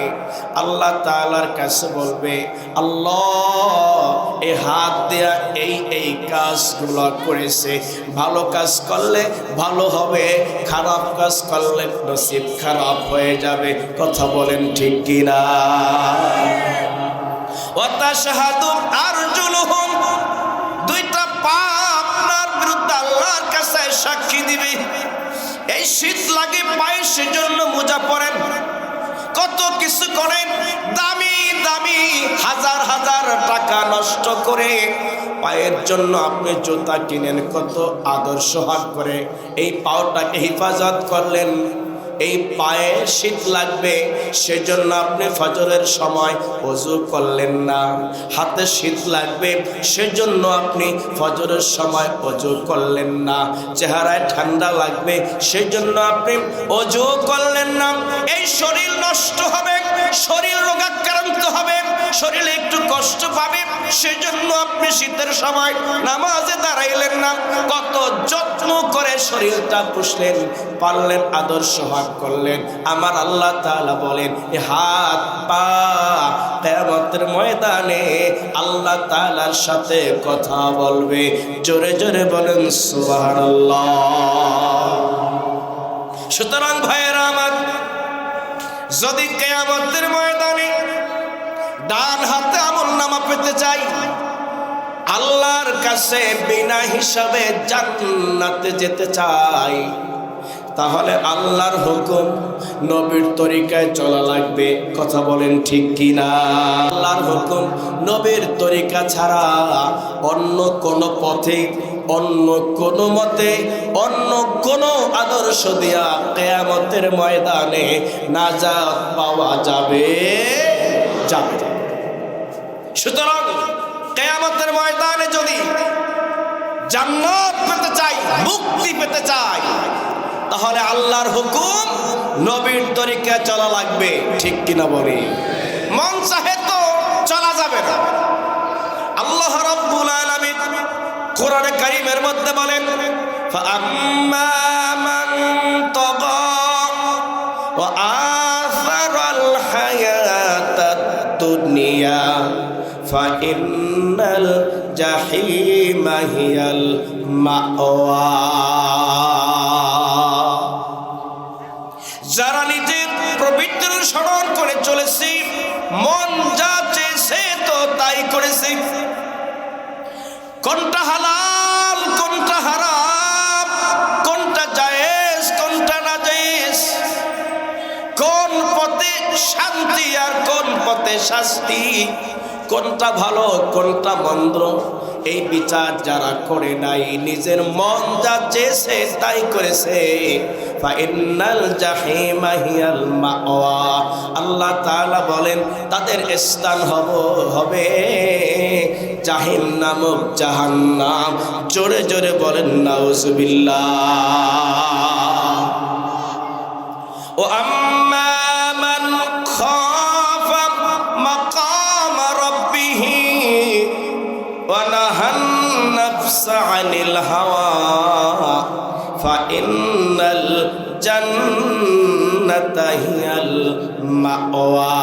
Speaker 1: আল্লাহ তাআলার কাছে বলবে, আল্লাহ, এই হাত দিয়া এই কাজগুলো করেছে। ভালো কাজ করলে ভালো হবে, খারাপ কাজ করলে নসিব খারাপ হয়ে যাবে। কথা বলেন ঠিক কিনা? ওয়া তাশহাদু আরজুলুহুম, দুইটা পা আপনার বিরুদ্ধে আল্লাহর কাছে সাক্ষী দিবে। এই শীত লাগে পায়ে, সেজন্য মোজা পরেন, কত কিছু করেন, দামি দামি হাজার হাজার টাকা নষ্ট করে পায়ের জন্য আপনি জুতা কিনেন, কত আদর্শ হাত করে এই পাওটাকে হেফাজত করলেন। এই পায়ে শীত লাগবে, সেজন্য আপনি ফজরের সময় ওযু করলেন না। হাতে শীত লাগবে, সেজন্য আপনি ফজরের সময় ওযু করলেন না। চেহারায় ঠান্ডা লাগবে, সেজন্য আপনি ওযু করলেন না। এই শরীর নষ্ট হবে, শরীর রোগাক্রান্ত হবে, শরীরে একটু কষ্ট পাবে, সেজন্য আপনি শীতের সময় নামাজে দাঁড়াইলেন না। কত যত্ন করে শরীরটা পুষলেন, পারলেন, আদর্শ হাত করলেন। আমার আল্লাহ তাআলা বলেন, এই হাত পা কিয়ামতের ময়দানে আল্লাহ তাআলার সাথে কথা বলবে। জোরে জোরে বলেন সুবহানাল্লাহ। সুতরাং ভাইয়েরা আমার, যদি কিয়ামতের ময়দানে ডান হাতে আমলনামা পেতে চাই, আল্লাহর কাছে বিনা হিসাবে জান্নাতে যেতে চাই, তাহলে আল্লাহর হুকুম, নবীর তরিকায় চলা লাগবে। কথা বলেন ঠিক কিনা? আল্লাহর হুকুম, নবীর তরিকা ছাড়া অন্য কোন পথে, অন্য কোন মতে, অন্য কোন আদর্শ দিয়া কিয়ামতের ময়দানে নাজাত পাওয়া যাবে যাবে। সুতরাং কিয়ামতের ময়দানে যদি জান্নাত পেতে চাই, মুক্তি পেতে চাই, তাহলে আল্লাহর হুকুম, নবীর তরিকায় চলা লাগবে। ঠিক কিনা বলি? মন চাহে তো কোরআনে কারীমের মধ্যে বলেন ফাআম্মা মান তাগা ওয়া আসারাল হায়াতাদ দুনিয়া ফাইন্নাল জাহিমা হিয়াল মাওয়া। যারা নিজের প্রবৃত্তির স্মরণ করে চলেছে, মন যা চেয়েছে তো তাই করেছে, কোনটা হালাল কোনটা হারাম, কোনটা জায়েজ কোনটা নাজায়েজ, কোন পথে শান্তি আর কোন পথে শাস্তি, কোনটা ভালো কোনটা মন্দ, এই বিচার যারা করে নাই, নিজের মন যা চেয়েছে তাই করেছে, ফাইন্নাল জাহিমা হিয়াল মাওয়া। আল্লাহ তাআলা বলেন তাদের স্থান হবে জাহিম নামক জাহান্নাম। জোরে জোরে বলেন নাউজুবিল্লাহ। ও আম্মা মান খাফা মাকাম রাব্বিহি ওয়া নাহান নাফসা আনিল হাওয়া ফাইন্নাল জান্নাতা হিয়াল মাওয়া।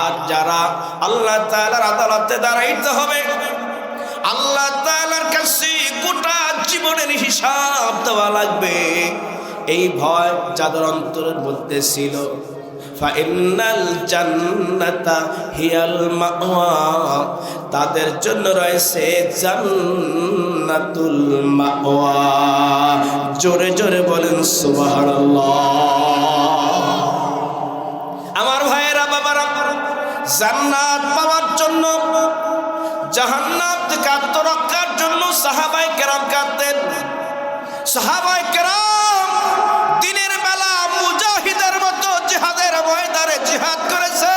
Speaker 1: আর যারা আল্লাহ তাআলার আদালতে দাঁড়াইতে হবে, আল্লাহ তাআলার কাছে গোটা জীবনের হিসাব দেওয়া লাগবে, এই ভয় যাদের অন্তরের মধ্যে ছিল, ফাইন্নাল জান্নাতা হিয়াল মাওয়া, তাদের জন্য রয়েছে জান্নাতুল মাওয়া। জোরে জোরে বলেন সুবহানাল্লাহ। আমার ভাইয়েরা বাবারা, জান্নাত পাওয়ার জন্য, জাহান্নাম থেকে আত্মরক্ষার জন্য সাহাবায়ে কেরাম কাঁদতেন। সাহাবায়ে কেরাম দিনের বেলা মুজাহিদের মতো জিহাদের ময়দানে জিহাদ করেছে,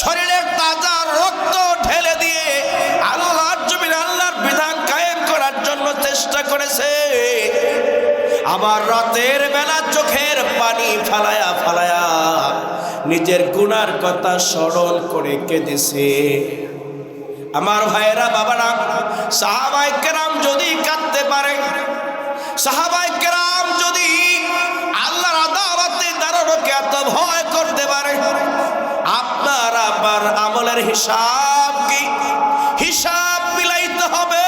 Speaker 1: শরীরের তাজা রক্ত ঢেলে দিয়ে আল্লাহর জমিনে আল্লাহর বিধান কায়েম করার জন্য চেষ্টা করেছে। আবার রাতের বেলা চোখের পানি ফালায়া ফালায়া নিজের গুনার কথা স্মরণ করে কেঁদেছে। আমার ভাইয়েরা বাবারা, সাহাবায়ে কেরাম যদি কাঁদতে পারে, সাহাবায়ে কেরাম যদি আল্লাহর আদালতে দাঁড়ানোকে এত ভয় করতে পারে, আপনার আবার আমলের হিসাব কি? হিসাব মিলাইতে হবে।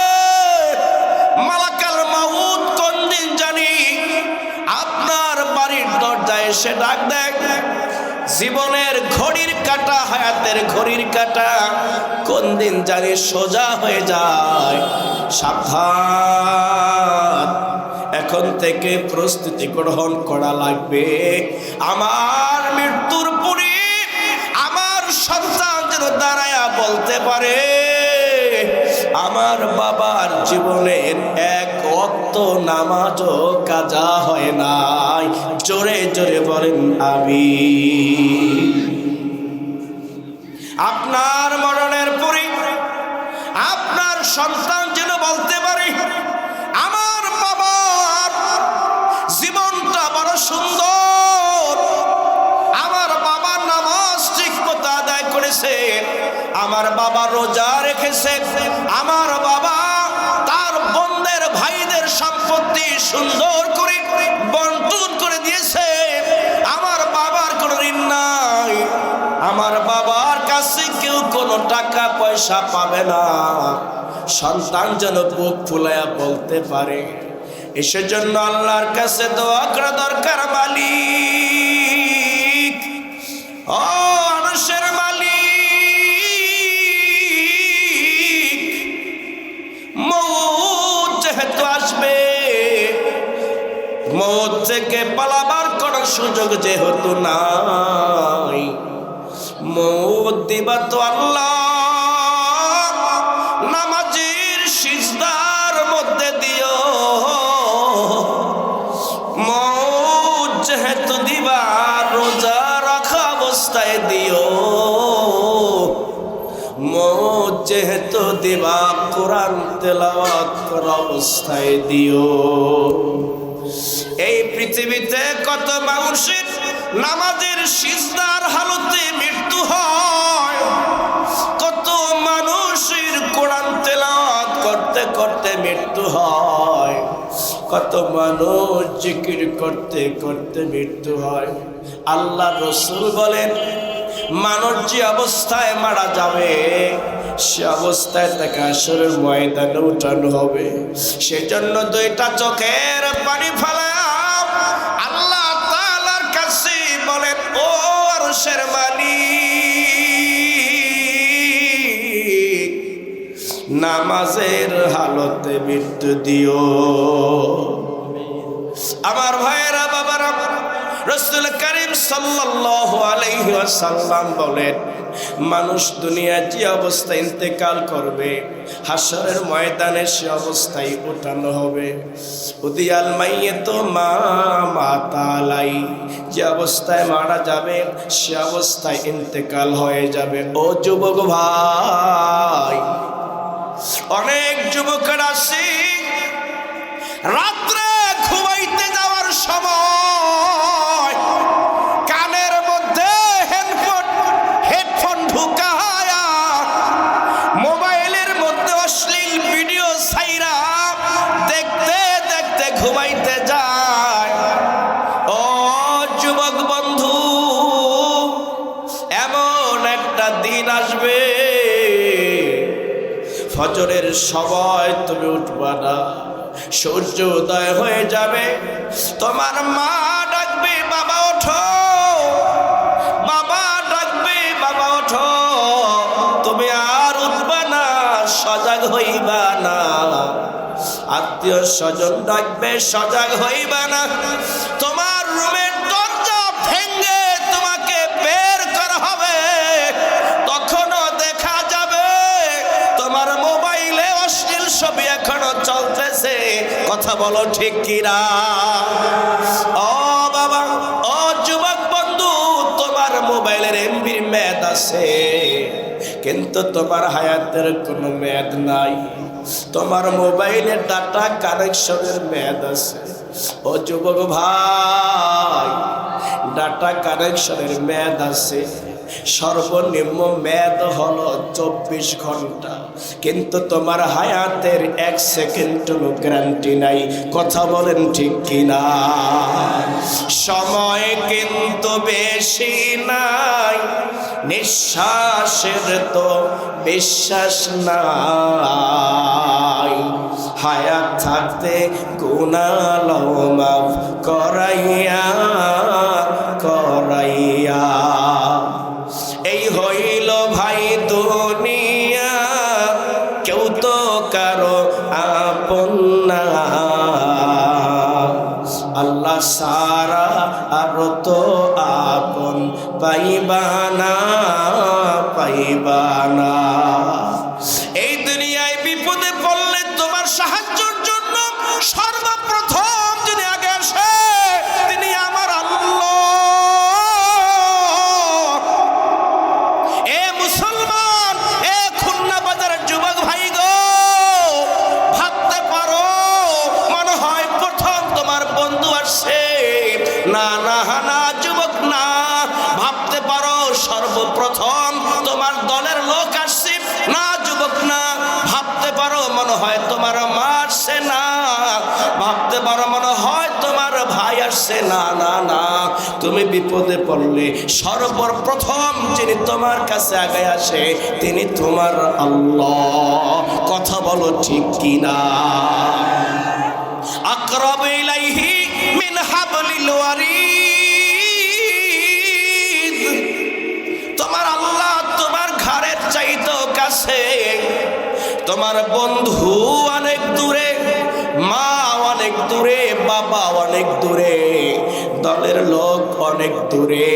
Speaker 1: মালাকাল মাউত কোন দিন জানি আপনার বাড়ির দরজায় এসে ডাক দেয়। জীবনের ঘড়ির কাঁটা, হায়াতের ঘড়ির কাঁটা কোন দিন জানি সোজা হয়ে যায়। সাবধান, এখন থেকে প্রস্তুতি গ্রহণ করা লাগবে। আমার মৃত্যুর পরে আমার সন্তান যেন দাঁড়ায়া বলতে পারে, আমার বাবার জীবনের এক ওয়াক্ত নামাজও কাজা হয় নাই। জোরে জোরে বলেন আমিন। আপনার মরণের পরে আপনার সন্তান যেন বলতে পারে, আমার বাবার জীবনটা বড় সুন্দর, আমার বাবা নামাজ ঠিক মতো আদায় করেছে, আমার বাবা রোজা রেখেছে, আমার বাবা তার বোনদের ভাইদের সম্পত্তি সুন্দর করে বন্টন করে দিয়েছে, আমার বাবার কোনো ঋণ নাই, আমার বাবার কাছে কেউ কোনো টাকা পয়সা পাবে না। সন্তান যেন বুক ফুলায়া বলতে পারে। এসের জন্য আল্লাহর কাছে দোয়া করা দরকার। মালিক, ও মানুষের মালিক, মউত যেহেতু আসবে, মউত থেকে পালাবার কোনো সুযোগ যেহেতু নাই, মউত দিবা তো আল্লাহ নামাজের সিজদার মধ্যে দিও। মউত যেহেতু দিবা রোজা রাখা অবস্থায় দিও। মউত যেহেতু দিবা কোরআন তেলাওয়াত করা অবস্থায় দিও। এই পৃথিবীতে কত মানুষের নামাজের সিজদার হালতে মৃত্যু হয়, কত মানুষের কত মানুষ জিকির করতে করতে মৃত্যু হয়। আল্লাহ রসুল বলেন, মানুষ যে অবস্থায় মারা যাবে সে অবস্থায় তাকে হাসরের ময়দানে উঠানো হবে। সেজন্য দুইটা চোখের পানি ফেলা আল্লাহ তাআলার কাছে বলেন, ও আরশের মালিক, নামাজের হালতে মৃত্যু দিও। আমার ভাইয়েরা, বাবারা, রাসূল করিম সাল্লাল্লাহু আলাইহি ওয়াসাল্লাম বলেন, মানুষ দুনিয়া যে অবস্থায় ইন্তেকাল করবে হাসরের ময়দানে সে অবস্থায় উঠানো হবে। উদিয়াল মাইয়িতু মা মাতা আলাই, যে অবস্থায় মারা যাবে সে অবস্থায় ইন্তেকাল হয়ে যাবে। ও যুবক ভাই, অনেক যুবকেরা আছে রাত্রে ঘুমাইতে যাওয়ার সময় কানের মধ্যে হেডফোন ঢুকায়া মোবাইলের মধ্যে অশ্লীল ভিডিও ছাইরা দেখতে দেখতে ঘুমাইতে যায়। ও যুবক বন্ধু, এমন একটা দিন আসবে ফজরের সময় তুমি উঠবা না, সূর্য উদয় হয়ে যাবে, তোমার মা ডাকবে, বাবা ওঠো, বাবা ডাকবে, বাবা ওঠো, তুমি আর উঠবা না, সজাগ হইবা না। আত্মীয় স্বজন ডাকবে, সজাগ হইবা না। তোমার রুমের দরজা ভেঙে তোমাকে বের করা হবে, তখনও দেখা যাবে তোমার মোবাইলে অশ্লীল ছবি এখনো চলতেছে। কথা বলো ঠিক কিনা? ও বাবা, ও যুবক বন্ধু, তোমার মোবাইলের এমবির মেয়াদ আছে কিন্তু তোমার হায়াতের কোনো মেয়াদ নাই। তোমার মোবাইলের ডাটা কানেকশনের মেয়াদ আছে। ও যুবক ভাই, ডাটা কানেকশনের মেয়াদ আছে, সর্বনিম্ন মেয়াদ হলো 24 ঘন্টা, কিন্তু তোমার হায়াতের 1 সেকেন্ডেরও গ্যারান্টি নাই। কথা বলেন ঠিক কিনা? সময় কিন্তু বেশি নাই, নিঃশ্বাসের তো বিশ্বাস নাই। হায়াত থাকতে গুনাহ মাফ করাইয়া করাইয়া, এই হইল ভাই দুনিয়া, কেউ তো কারো আপন না। আল্লাহ সারা আর তো আপন পাইবানা পাইবানা। এই দুনিয়ায় বিপদে পড়লে তোমার সাহায্যের জন্য সর্বপ্রথম যিনি আগে আসে তিনি আমার আল্লাহ। এ মুসলমান, এ খুলনা বাজারের যুবক ভাই গো, ভাবতে পারো মনে হয় প্রথম তোমার বন্ধু আসছে। না না না যুবক, না, ভাবতে পারো সর্বপ্রথম তোমার দলের লোক আসছে। না যুবক, না, ভাবতে পারো মনে হয় তোমার মা আসছে। না, ভাবতে পারো মনে হয় তোমার ভাই আসছে। না না না, তুমি বিপদে পড়লে সর্বপ্রথম যিনি তোমার কাছে আগে আসে তিনি তোমার আল্লাহ। কথা বলো ঠিক কিনা? আকরাবু ইলাইহি মিন হাবলিল ওয়ারিদ, তোমার আল্লাহ তোমার ঘরের চাইতেও কাছে। তোমার বন্ধু অনেক দূরে, মা অনেক দূরে, বাবা অনেক দূরে, দলের লোক অনেক দূরে,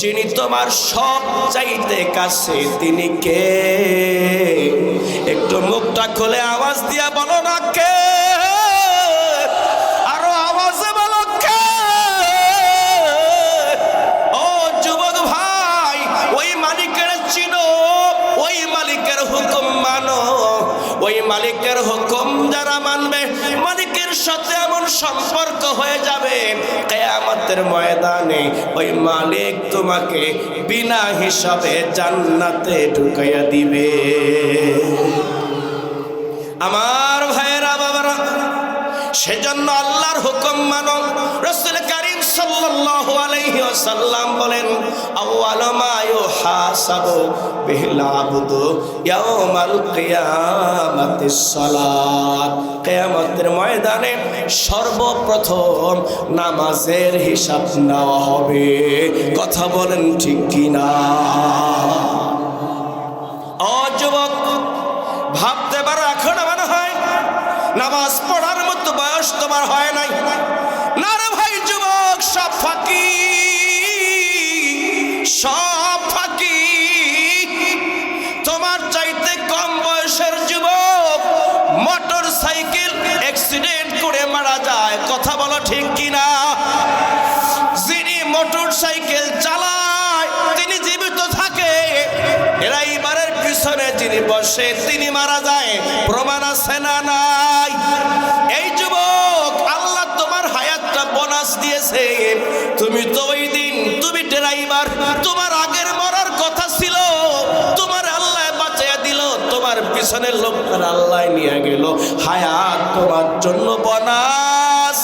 Speaker 1: যিনি তোমার সব চাইতে কাছে তিনি কে? একটু মুখটা খুলে আওয়াজ দিয়া বলো না কে? আরো আওয়াজে বলো কে? ও যুবক ভাই, ওই মালিকের চিনো, ওই মালিকের হুকুম মানো। ওই মালিকের হুকুম যারা মানবে, মালিকের সাথে এমন সম্পর্ক হয়ে যাবে কিয়ামতের ময়দানে ওই মালিক তোমাকে বিনা হিসাবে জান্নাতে ঢুকাইয়া দিবে। আমার ভাইয়েরা, বাবারা, সেজন্য আল্লাহর হুকুম মানো। রাসূল কারীম সাল্লাল্লাহু আলাইহি ওয়াসাল্লাম বলেন, আউয়ালু মা ইউহাসাবু বিহিল আবদু ইয়াউমাল কিয়ামাতিস সালাত। কিয়ামতের ময়দানে সর্বপ্রথম নামাজের হিসাব নেওয়া হবে। কথা বলেন ঠিক কিনা? ও যুবক, ভাবতে পারো এখন মনে হয় নামাজ পড়ার মতো বয়স তোমার হয় নাই। না রে ভাই যুবক, সব ফাঁকি, সব ফাঁকি। তোমার চাইতে কম বয়সের যুবক মোটর সাইকেল অ্যাক্সিডেন্ট করে মারা যায়। কথা বলো ঠিক কিনা? যিনি মোটর সাইকেল চালায় তিনি জীবিত থাকে, ড্রাইভারের পিছনে যিনি বসে তিনি মারা যায়। প্রমাণ আছে না নাই? এই যুবক, আল্লাহ তোমার হায়াতটা বোনাস দিয়েছে। তুমি তো ওই দিন তুমি ড্রাইভার, তোমার আগের মরার কথা ছিল, তোমার আল্লাহ বাঁচিয়ে দিল, তোমার পিছনের লোকটা আল্লাহ নিয়ে গেল। হায়াত তোমার জন্য বোনাস।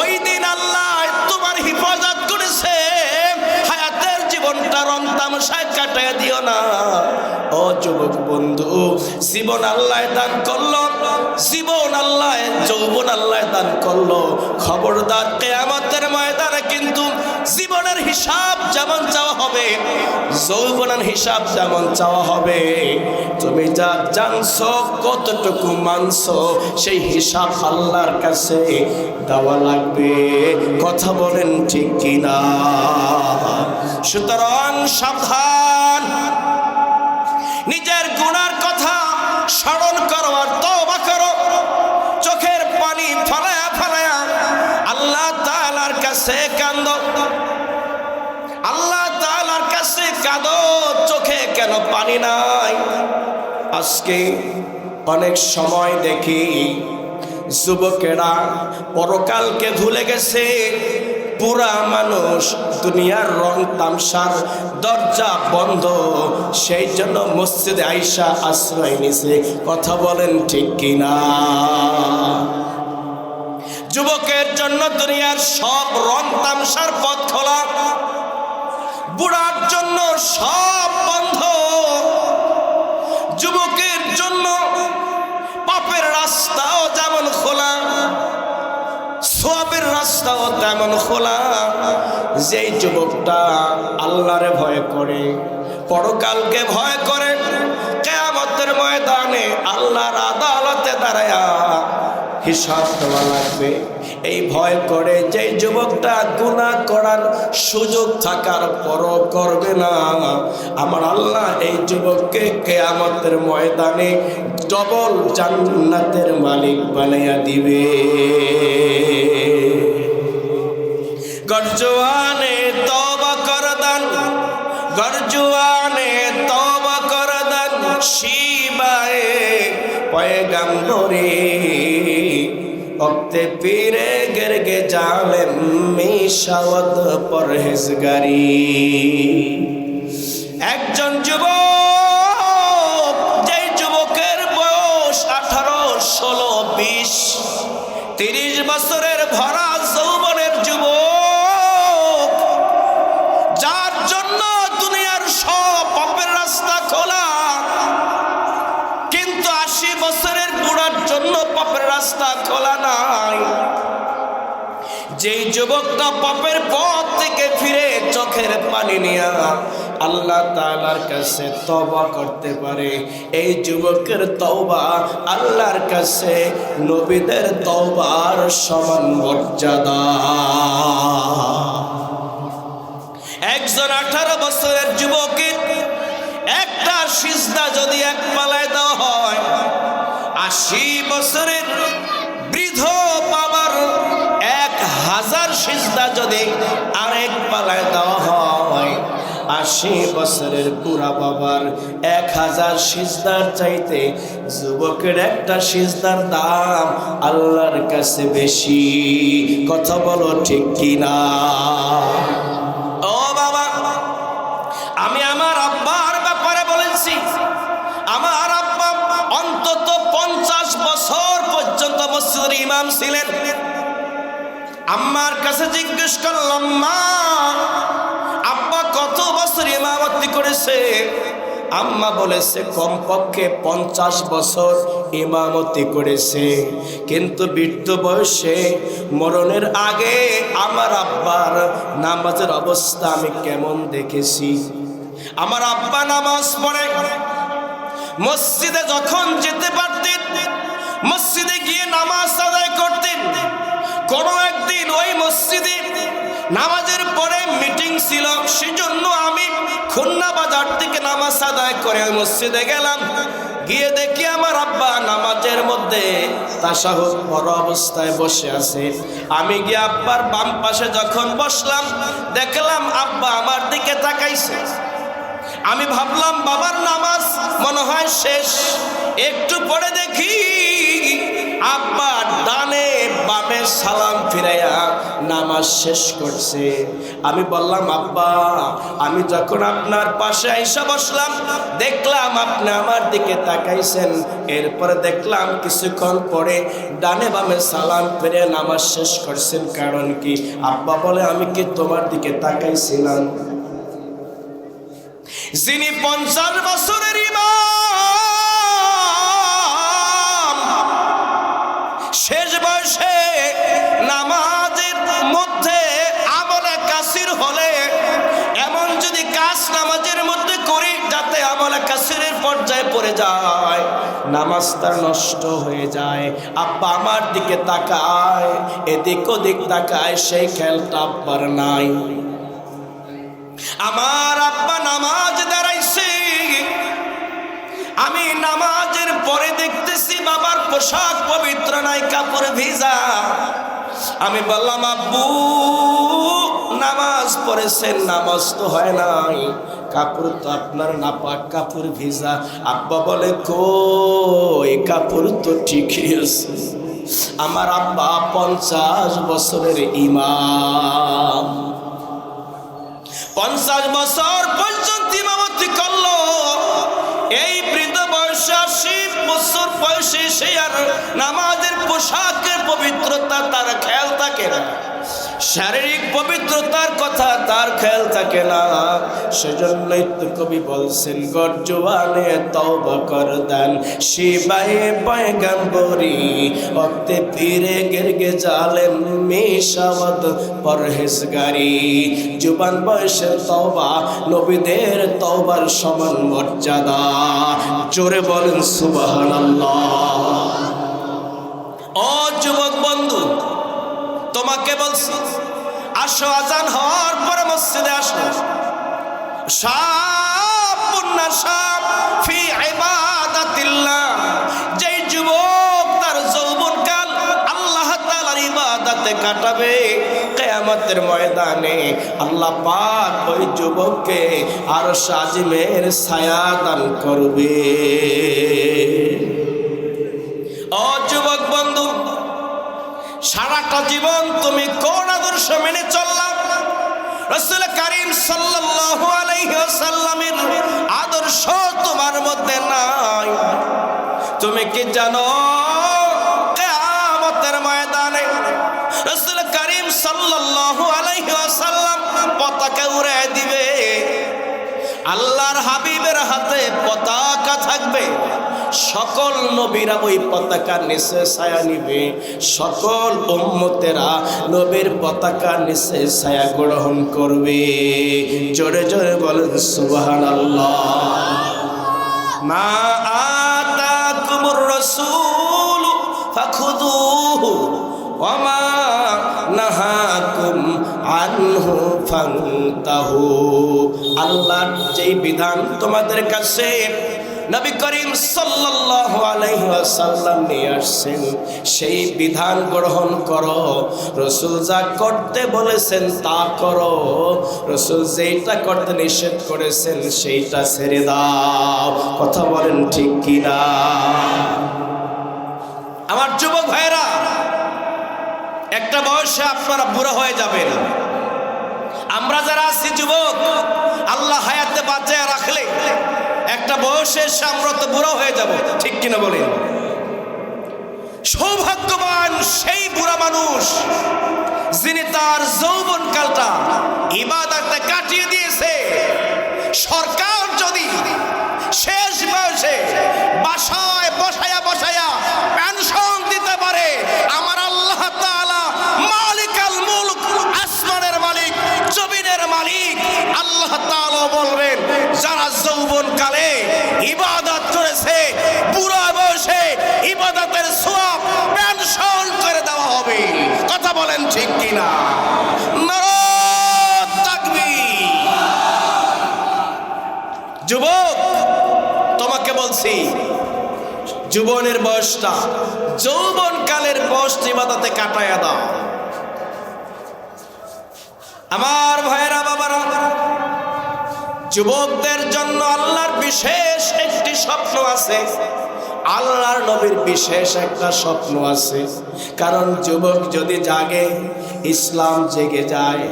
Speaker 1: ওই দিন আল্লাহ তোমার হিফাজত করেছে। হায়াতের জীবনটা রং তামাশায় কাটায় দিও না। ও যুবক বন্ধু, জীবন আল্লাহ দান করলো, জীবন আল্লাহ, যৌবন আল্লাহ দান করলো। খবরদার, কিয়ামতের ময়দানে কিন্তু জীবনের হিসাব যেমন চাওয়া হবে, যৌবনের হিসাব যেমন চাওয়া হবে। তুমি যা জানছো, কতটুকু মানছো, সেই হিসাব আল্লাহর কাছে দেওয়া লাগবে। কথা বলেন ঠিক কিনা? সুতরাং সাবধান, নিজের গুনার কথা স্মরণ করো আর তওবা করো। চোখের পানি ফলায়া ফলায়া আল্লাহ তাআলার কাছে কাঁদো, আল্লাহ তাআলার কাছে কাঁদো। চোখে কেন পানি নাই? আজকে অনেক সময় দেখি যুবকেরা পরকালকে ভুলে গেছে। পুরা মানুষ দুনিয়ার রং তামসার দরজা বন্ধ, সেই জন্য মসজিদে আইসা আশ্রয় নিছে। কথা বলেন ঠিক কিনা? যুবকের জন্য দুনিয়ার সব রং তামসার পথ খোলা, বুড়ার জন্য সব বন্ধ। যুবকের জন্য পাপের রাস্তাও যেমন খোলা, সওয়াবের রাস্তাও তেমন খোলা। যেই যুবকটা আল্লাহরে ভয় করে, পরকালকে ভয় করে, কিয়ামতের ময়দানে আল্লাহর আদালতে দাঁড়ায়া হিসাব দেওয়া লাগবে, এই ভয় করে যেই যুবকটা গুনাহ করার সুযোগ থাকার পরও করবে না, আমার আল্লাহ এই যুবককে কিয়ামতের ময়দানে ডবল জান্নাতের মালিক বানাইয়া দিবে। গরজওয়ানে তওবা করদান, গরজওয়ানে তওবা করদান, শিবায়ে পয়গম্বরে ওক্তে পীরে গেরগে জালেম মিশাওয়াত পরহেজগারি। একজন যুবক, যেই যুবকের বয়স 18, 16, 20, 30 বছরের ভরা যৌবনের যুবক, যার জন্য দুনিয়ার সব পাপের রাস্তা খোলা, কিন্তু 80 বছরের বুড়ার জন্য পাপের রাস্তা খোলা নাই। যেই যুবকটা পাপের পথ থেকে ফিরে চোখের পানি নিয়ে আল্লাহ তাআলার কাছে তওবা করতে পারে, এই যুবকের তওবা আল্লাহর কাছে নবীদের তওবার সমান মর্যাদা। একজন 18 বছরের যুবকের একটা সিজদা যদি এক পালায় দেওয়া হয়, 80 বছরের বৃদ্ধ বাবার 1000 সিজদা যদি আরেক পালায় দেওয়া হয়, 80 বছরের বুড়া বাবার 1000 সিজদার চাইতে যুবকের একটা সিজদার দাম আল্লাহর কাছে বেশি। কথা বলো ঠিক কিনা? ও বাবা, আমি আমার আব্বার ব্যাপারে বলেছি, আমার আব্বা অন্তত 50 বছর পর্যন্ত মসজিদ মসজিদের ইমাম ছিলেন। আম্মার কাছে জিজ্ঞেস করলাম, মা আব্বা কত বছর ইমামতি করেছে? আম্মা বলেছে কমপক্ষে 50 বছর ইমামতি করেছে। কিন্তু বৃদ্ধ বয়সে মরণের আগে আমার আব্বার নামাজের অবস্থা আমি কেমন দেখেছি। আমার আব্বা নামাজ পড়ে মসজিদে যখন যেতে পারতেন, মসজিদে গিয়ে নামাজ আদায় করতেন। কোনো একদিন ওই মসজিদে নামাজের পরে মিটিং ছিল, সেজন্য আমি খুলনা বাজার থেকে নামাজ আদায় করে ওই মসজিদে গেলাম। গিয়ে দেখি আমার আব্বা নামাজের মধ্যে তাশাহুদ পড়া অবস্থায় বসে আছে। আমি গিয়ে আব্বার বাম পাশে যখন বসলাম, দেখলাম আব্বা আমার দিকে তাকাইছে। আমি ভাবলাম বাবার নামাজ মনে হয় শেষ। একটু পরে দেখি আব্বা ডানে বামে সালাম ফিরাইয়া নামাজ শেষ করছে। আমি বললাম, আব্বা আমি যখন আপনার পাশে আইসা বসলাম, দেখলাম আপনি আমার দিকে তাকাইছেন। এরপরে দেখলাম কিছুক্ষণ পরে ডানে বামে সালাম ফিরে নামাজ শেষ করছেন, কারণ কি? আব্বা বলে, আমি কি তোমার দিকে তাকাইছিলাম? যিনি 50 বছরের ইমাম, শেষ বয়সে নামাজের মধ্যে আমলে কাসির হলে, এমন যদি কাজ নামাজের মধ্যে করি যাতে আমলে কাসিরের পর্যায়ে পড়ে যায়, নামাজটা নষ্ট হয়ে যায়। আব্বা আমার দিকে তাকায়, এদিক ওদিক তাকায়, সেই খেয়ালটা আব্বার নাই। আমার আব্বা নামাজ দাঁড়াইছে, আমি নামাজের পরে দেখতেছি বাবার পোশাক পবিত্র নাই, কাপড় ভিজা। আমি বললাম, আব্বু নামাজ পড়েছেন, নামাজ তো হয় নাই, কাপড় তো আপনার নাপাক, কাপড় ভিজা। আব্বা বলে, কই কাপড় তো ঠিকই আছে। আমার আব্বা 50 বছরের ইমাম, 50 বছর পর্যন্ত ইমামতি করলো। এই বৃদ্ধ বয়সে 80 বছর বয়সে সে আর নামাজের পোশাকের পবিত্রতা তার খেয়াল থাকে না, শারীরিক পবিত্রতার কথা তার খেয়াল থাকে না। সেজন্যই তো কবি বলছেন, গর্জওয়ানে তওবা কর দেন শিবায়ে পয়গম্বরি, ওক্তে ফিরে গিরগে জালেম মিশাওয়াদ পরহেজগারি। জুবান বয়সের তওবা নবীদের তওবার সমান মর্যাদা। জোরে বলেন সুবহানাল্লাহ। ও যুবক বন্ধু, তোমাকে বলছি, আসো আজান হওয়ার পরে মসজিদে আসো। ফি ইবাদাতিল্লাহ, যেই যুবক তার যৌবনকাল আল্লাহ তাআলার ইবাদতে কাটাবে, কিয়ামতের ময়দানে আল্লাহ পাক ওই যুবককে আরশ আজিমের ছায়া দান করবে। ও যুবক বন্ধু, সারাটা জীবন তুমি কোন আদর্শ মেনে চললা? রাসূল কারীম সাল্লাল্লাহু আলাইহি ওয়াসাল্লামের আদর্শ তোমার মধ্যে নাই। তুমি কি জানো কিয়ামতের ময়দানে রাসূল কারীম সাল্লাল্লাহু আলাইহি ওয়াসাল্লাম পতাকা উড়ায় দিবে, আল্লাহর হাবিবের হাতে পতাকা থাকবে, সকল নবীরা ওই পতাকার নিচে ছায়া নিবে, সকল উম্মতেরা নবীর পতাকার নিচে ছায়া গ্রহণ করবে। জোরে জোরে বলেন সুবহানাল্লাহ। মা আতাকুমুর রাসূল ফাখুযুহু ওয়া মা নাহাকুম আনহু ফান্তাহু। আল্লাহর যেই বিধান তোমাদের কাছে নবী করিম সাল্লাল্লাহু আলাইহি ওয়াসাল্লাম নিয়ে আসছেন, সেই বিধান গ্রহণ করো। রাসূল যা করতে বলেছেন তা করো, রাসূল যেটা করতে নিষেধ করেছেন সেইটা ছেড়ে দাও। কথা বলেন ঠিক কি না? আমার যুবক ভাইরা, একটা বয়সে আপনারা বুড়া হয়ে যাবেন। আমরা যারা আছি যুবক, আল্লাহ হায়াতে বাঁচিয়ে রাখলে একটা বয়সে এসে আমরা তো বুড়া হয়ে যাব, ঠিক কিনা বলেন? সৌভাগ্যবান সেই বুড়া মানুষ যিনি তার যৌবনকালটা ইবাদতে কাটিয়ে দিয়েছে। সরকার যদি শেষ বয়সে বাসায় বসায়া পেনশন দিতে পারে, আমার আল্লাহ তাআলা মালিকাল মুলক, আসমানের মালিক, জমিনের মালিক, আল্লাহ তাআলা বলবেন যারা যৌবনকালে ইবাদত করেছে বুড়া বয়সে ইবাদতের সওয়াব পেনশন করে দেওয়া হবে। কথা বলেন ঠিক কিনা? নারে তাকবীর। যুবক, তোমাকে বলছি যৌবনের বয়সটা, যৌবনকালের বয়সটা ইবাদতে কাটায়া দাও। আমার ভাইয়েরা, বাবারা, যুবকদের জন্য আল্লাহর বিশেষ একটি স্বপ্ন আছে, আল্লাহর নবীর বিশেষ একটা স্বপ্ন আছে। কারণ যুবক যদি জাগে ইসলাম জেগে যায়,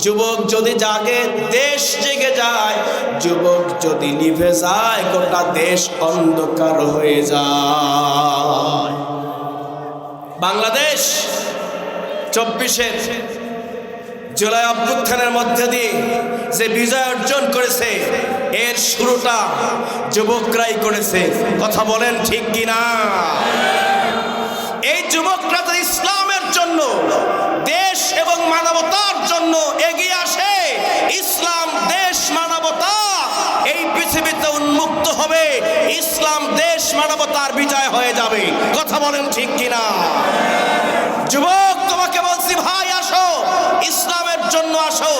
Speaker 1: যুবক যদি জাগে দেশ জেগে যায়, যুবক যদি নিভে যায় গোটা দেশ অন্ধকার হয়ে যায়। বাংলাদেশ 24 জুলাই অভ্যুত্থানের মধ্যে দিয়ে যে বিজয় অর্জন করেছে, এর শুরুটা যুবকরাই করেছে। কথা বলেন ঠিক কিনা? এই যুবকরা যদি ইসলামের জন্য, দেশ এবং মানবতার জন্য এগিয়ে আসে, ইসলাম, দেশ, মানবতা এই পৃথিবীতে উন্মুক্ত হবে, ইসলাম, দেশ, মানবতার বিজয় হয়ে যাবে। কথা বলেন ঠিক কিনা? যুবক, তোমাকে বলছি ভাই, আসো, ইসলামের জন্য আসো,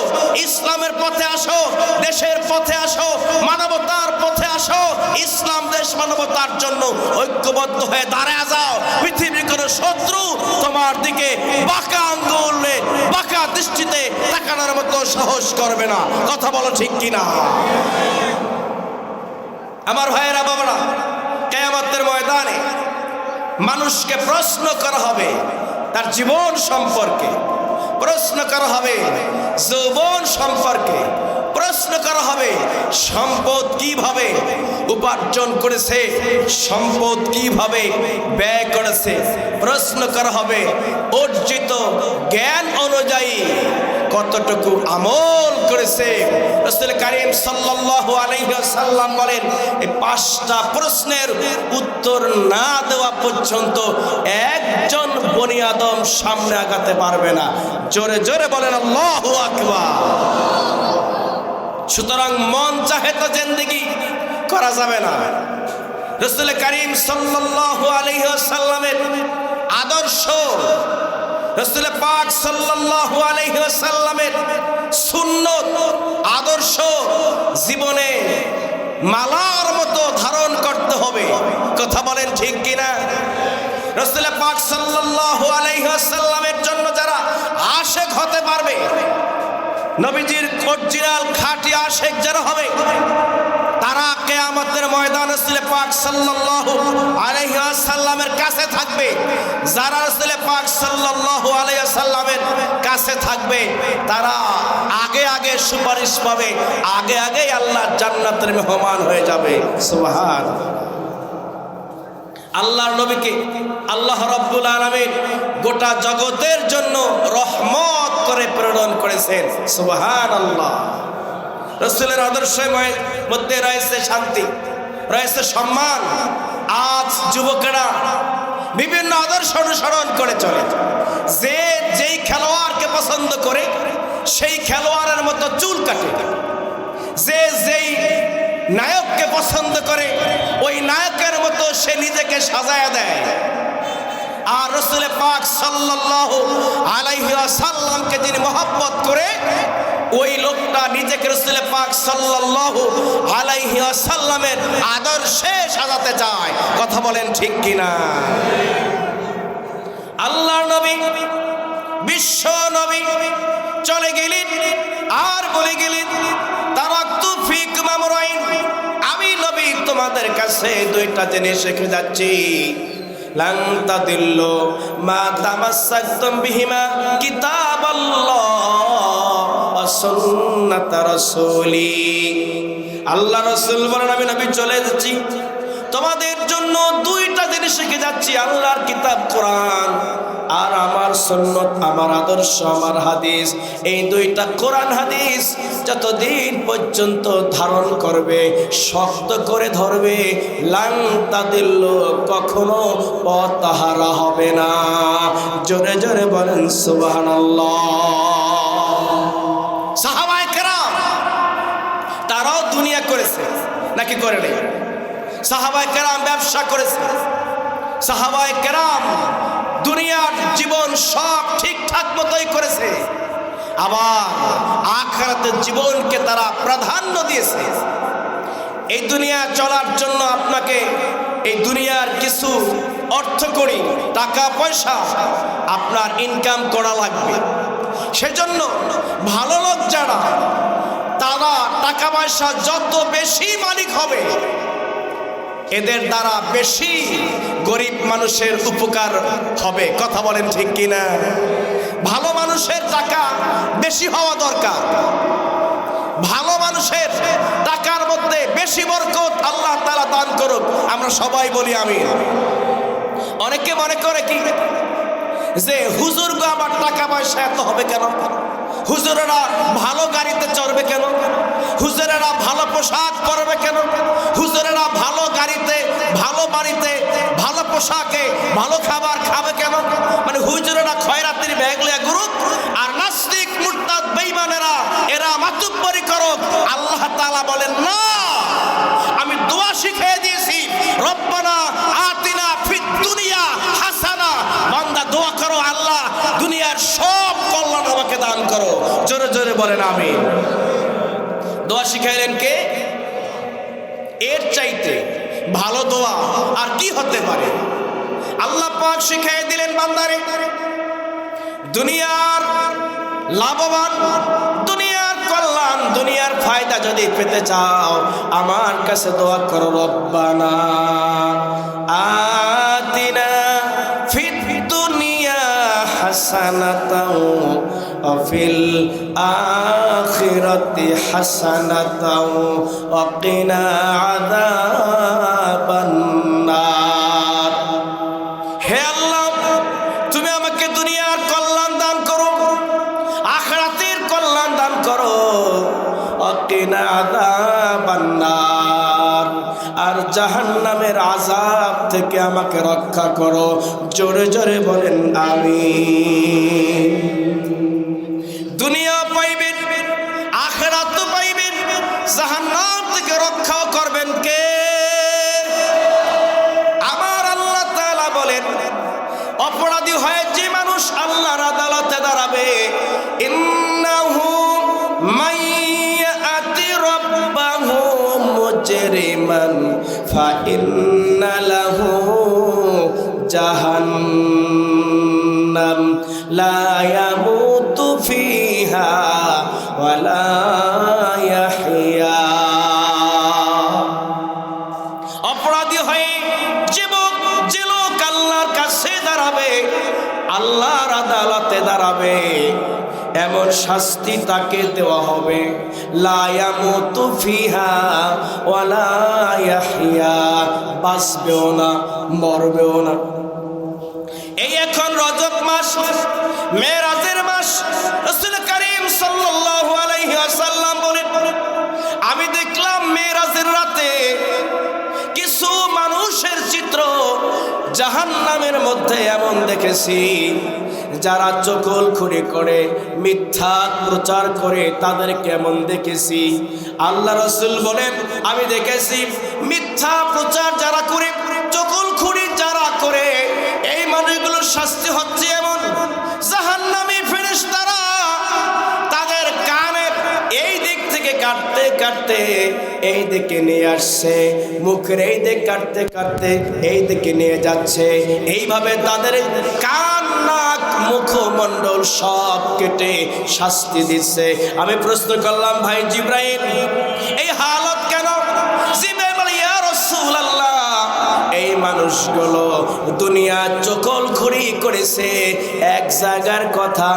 Speaker 1: ইসলামের পথে আসো, দেশের পথে আসো, মানবতার পথে আসো, ইসলাম, দেশ, মানবতার জন্য ঐক্যবদ্ধ হয়ে দাঁড়ায় যাও। পৃথিবীর কোনো শত্রু তোমার দিকে বাঁকা আঙ্গুলে, বাঁকা দৃষ্টিতে তাকানোর মতো সাহস করবে না। কথা বলো ঠিক কিনা? আমার ভাইয়েরা, বাবারা, কিয়ামতের ময়দানে মানুষকে প্রশ্ন করা হবে তার জীবন সম্পর্কে, প্রশ্ন করা হবে যৌবন সম্পর্কে, প্রশ্ন করা হবে সম্পদ কিভাবে উপার্জন করেছে, সম্পদ কিভাবে ব্যয় করেছে, প্রশ্ন করা হবে অর্জিত জ্ঞান অনুযায়ী কতটুকু আমল করেছে। রাসূল কারীম সাল্লাল্লাহু আলাইহি ওয়াসাল্লাম বলেন, এই 5টা প্রশ্নের উত্তর না দেওয়া পর্যন্ত একজন বনি আদম সামনে আগাতে পারবে না। জোরে জোরে বলেন আল্লাহু আকবার। সুতরাং মন চাহে তো জিন্দেগি করা যাবে না। রাসূল কারীম সাল্লাল্লাহু আলাইহি ওয়াসাল্লামের আদর্শ, রাসূল পাক সাল্লাল্লাহু আলাইহি ওয়াসাল্লামের সুন্নত, আদর্শ জীবনে মালার মতো ধারণ করতে হবে। কথা বলেন ঠিক কিনা? রাসূল পাক সাল্লাল্লাহু আলাইহি ওয়াসাল্লামের জন্য যারা আশিক হতে পারবে, নবীজির অরিজিনাল খাঁটি আশিক যারা হবে, তারা কিয়ামতের ময়দানে রাসূল পাক সাল্লাল্লাহু আলাইহি ওয়াসাল্লামের কাছে থাকবে। যারা রাসূল পাক সাল্লাল্লাহু আলাইহি ওয়াসাল্লামের কাছে থাকবে, তারা আগে আগে সুপারিশ পাবে, আগে আগে আল্লাহর জান্নাতের মেহমান হয়ে যাবে। সুবহানাল্লাহ। আল্লাহর নবীকে আল্লাহ রাব্বুল আলামিন গোটা জগতের জন্য রহমত করে প্রেরণ করেছেন। সুবহানাল্লাহ। রাসূলের আদর্শের মধ্যে রয়েছে শান্তি, রয়েছে সম্মান। আজ যুবকেরা বিভিন্ন আদর্শ অনুসরণ করে চলে। যে যেই খেলোয়াড়কে পছন্দ করে সেই খেলোয়াড়ের মতো চুল কাটে, যে যেই নায়ককে পছন্দ করে ওই নায়কের মতো সে নিজেকে সাজায়া দেয়। আর রাসূল পাক সাল্লাল্লাহু আলাইহি ওয়াসাল্লামকে যিনি মহব্বত করে, ওই লোকটা নিজেকে রাসূল পাক সাল্লাল্লাহু আলাইহি ওয়াসাল্লামের আদর্শে সাজাতে চায়। কথা বলেন ঠিক কিনা? আল্লাহর নবী, বিশ্ব নবী চলে গেলেন আর বলে গেলেন, তারাকতু ফীকুম আমরাইন, আমি নবী তোমাদের কাছে দুইটা জিনিস রেখে যাচ্ছি। লান তাদিল্লু মা তামাসসাকতুম বিহিমা কিতাবাল্লাহ ওয়া সুন্নাত রাসূলি। আল্লাহ রাসূল বলেন, আমি নবী চলে যাচ্ছি, তোমাদের জন্য দুইটা জিনিস শিখে যাচ্ছি, আল্লাহর কিতাব কোরআন আর আমার সুন্নত, আমার আদর্শ, আমার হাদিস। এই দুইটা কোরআন হাদিস যতদিন পর্যন্ত ধারণ করবে, শক্ত করে ধরবে, লাং তাদিল্লু, কখনো পথহারা হবে না। জোরে জোরে বলেন সুবহানাল্লাহ। সাহাবায়ে কেরাম তারাও দুনিয়া করেছে নাকি করে নাই? সাহাবায়ে কেরাম ব্যবসা করেছে, সাহাবায়ে কেরাম দুনিয়ার জীবন সব ঠিকঠাক মতোই করেছে, আবার আখিরাতের জীবনকে তারা প্রাধান্য দিয়েছে। এই দুনিয়া চলার জন্য আপনাকে এই দুনিয়ার কিছু অর্থকড়ি, টাকা পয়সা আপনার ইনকাম করা লাগবে। সেজন্য ভালো লোক যারা, তারা টাকা পয়সা যত বেশি মালিক হবে, এদের দ্বারা বেশি গরিব মানুষের উপকার হবে। কথা বলেন ঠিক কিনা? ভালো মানুষের টাকা বেশি হওয়া দরকার, ভালো মানুষের টাকার মধ্যে বেশি বরকত আল্লাহ তাআলা দান করুক, আমরা সবাই বলি আমিন। অনেকে মনে করে কি যে হুজুর গো আমার টাকা পয়সা এত হবে কেন, হুজুরেরা ভালো গাড়িতে চড়বে কেন, হুজুরেরা ভালো পোশাক পরবে কেন, হুজুরেরা ভালো গাড়িতে, ভালো বাড়িতে, ভালো পোশাকে, ভালো খাবার খাবে কেন? মানে হুজুরেরা খয়রাতির ব্যাগ লিয়ে ঘুরুক আর নাস্তিক মুরতাদ বেঈমানেরা এরা মাতুব্বরি করুক। আল্লাহ তাআলা বলেন না, আমি দোয়া শিখিয়ে দিয়েছি, রব্বানা আতিনা ফিদ দুনিয়া হাসানা। বান্দা দোয়া করো, আল্লাহ দুনিয়ার সব কল্যাণ আমাকে দান করো। জোরে জোরে বলেন আমিন। দোয়া শিখাইলেন কে? এর চাইতে ভালো দোয়া আর কি হতে পারে? আল্লাহ পাক শিখাই দিলেন বান্দারে, দুনিয়ার লাভবান, দুনিয়ার কল্যাণ, দুনিয়ার ফায়দা যদি পেতে চাও আমার কাছে দোয়া করো, রব্বানা আতিনা ফিদ দুনিয়া হাসানাতাও ওয়া ফিল আখিরাতি হাসানাতাও ওয়া কিনা আযাবান নার। হে আল্লাহ, তুমি আমাকে দুনিয়ার কল্যাণ দান করো, আখিরাতের কল্যাণ দান করো, ওয়া কিনা আযাবান নার, আর জাহান্নামের আযাব থেকে আমাকে রক্ষা করো। জোরে জোরে বলেন আমিন। দুনিয়া পাইবেন, আখিরাত পাইবেন, জাহান্নাম থেকে রক্ষাও করবেন কে? আমার আল্লাহ তাআলা বলেন, অপরাধী হয়ে যে মানুষ আল্লাহর আদালতে দাঁড়াবে, ইন্নাহু মাইয়াতি রাব্বাহু মুজরিমান ফাইন্না লাহু জাহান্নাম লা ইয়ামুতু ফিহা ওয়ালা ইয়াহইয়া। অপরাধী হয়ে যে লোক আল্লাহর কাছে দাঁড়াবে, আল্লাহর আদালতে দাঁড়াবে, এমন শাস্তি তাকে দেওয়া হবে, লা ইয়ামুতু ফিহা ওয়ালা ইয়াহইয়া, বাঁচবেও না মরবেও না। এই এখন রজব মাস, মেরাজের মাস, রাসূল করিম সাল্লাল্লাহু আলাইহি ওয়াসাল্লাম বলেন, আমি দেখলাম মেরাজের রাতে কিছু মানুষের চিত্র জাহান্নামের মধ্যে এমন দেখেছি, যারা চকলখুরি করে, মিথ্যা প্রচার করে, তাদের কেমন দেখেছি। আল্লাহ রাসূল বলেন, আমি দেখেছি মিথ্যা প্রচার যারা করে, চকলখুরি যারা করে, এই মানুষগুলোর শাস্তি হচ্ছে এমন, জাহান্নামী ফেরেশতারা তাদের কানে এই দিক থেকে কাটতে কাটতে এই দিকে নিয়ে আসছে, মুখের এই দিক কাটতে কাটতে এই দিকে নিয়ে যাচ্ছে, এইভাবে তাদের কান, নাক, মুখমণ্ডল সব কেটে শাস্তি দিচ্ছে। আমি প্রশ্ন করলাম, ভাই জিবরাইল, এই হালত কেন? জিবরাইল বলে, ইয়া রাসূলুল্লাহ, এই মানুষগুলো দুনিয়া চকলখড়ি করেছে, এক জায়গার কথা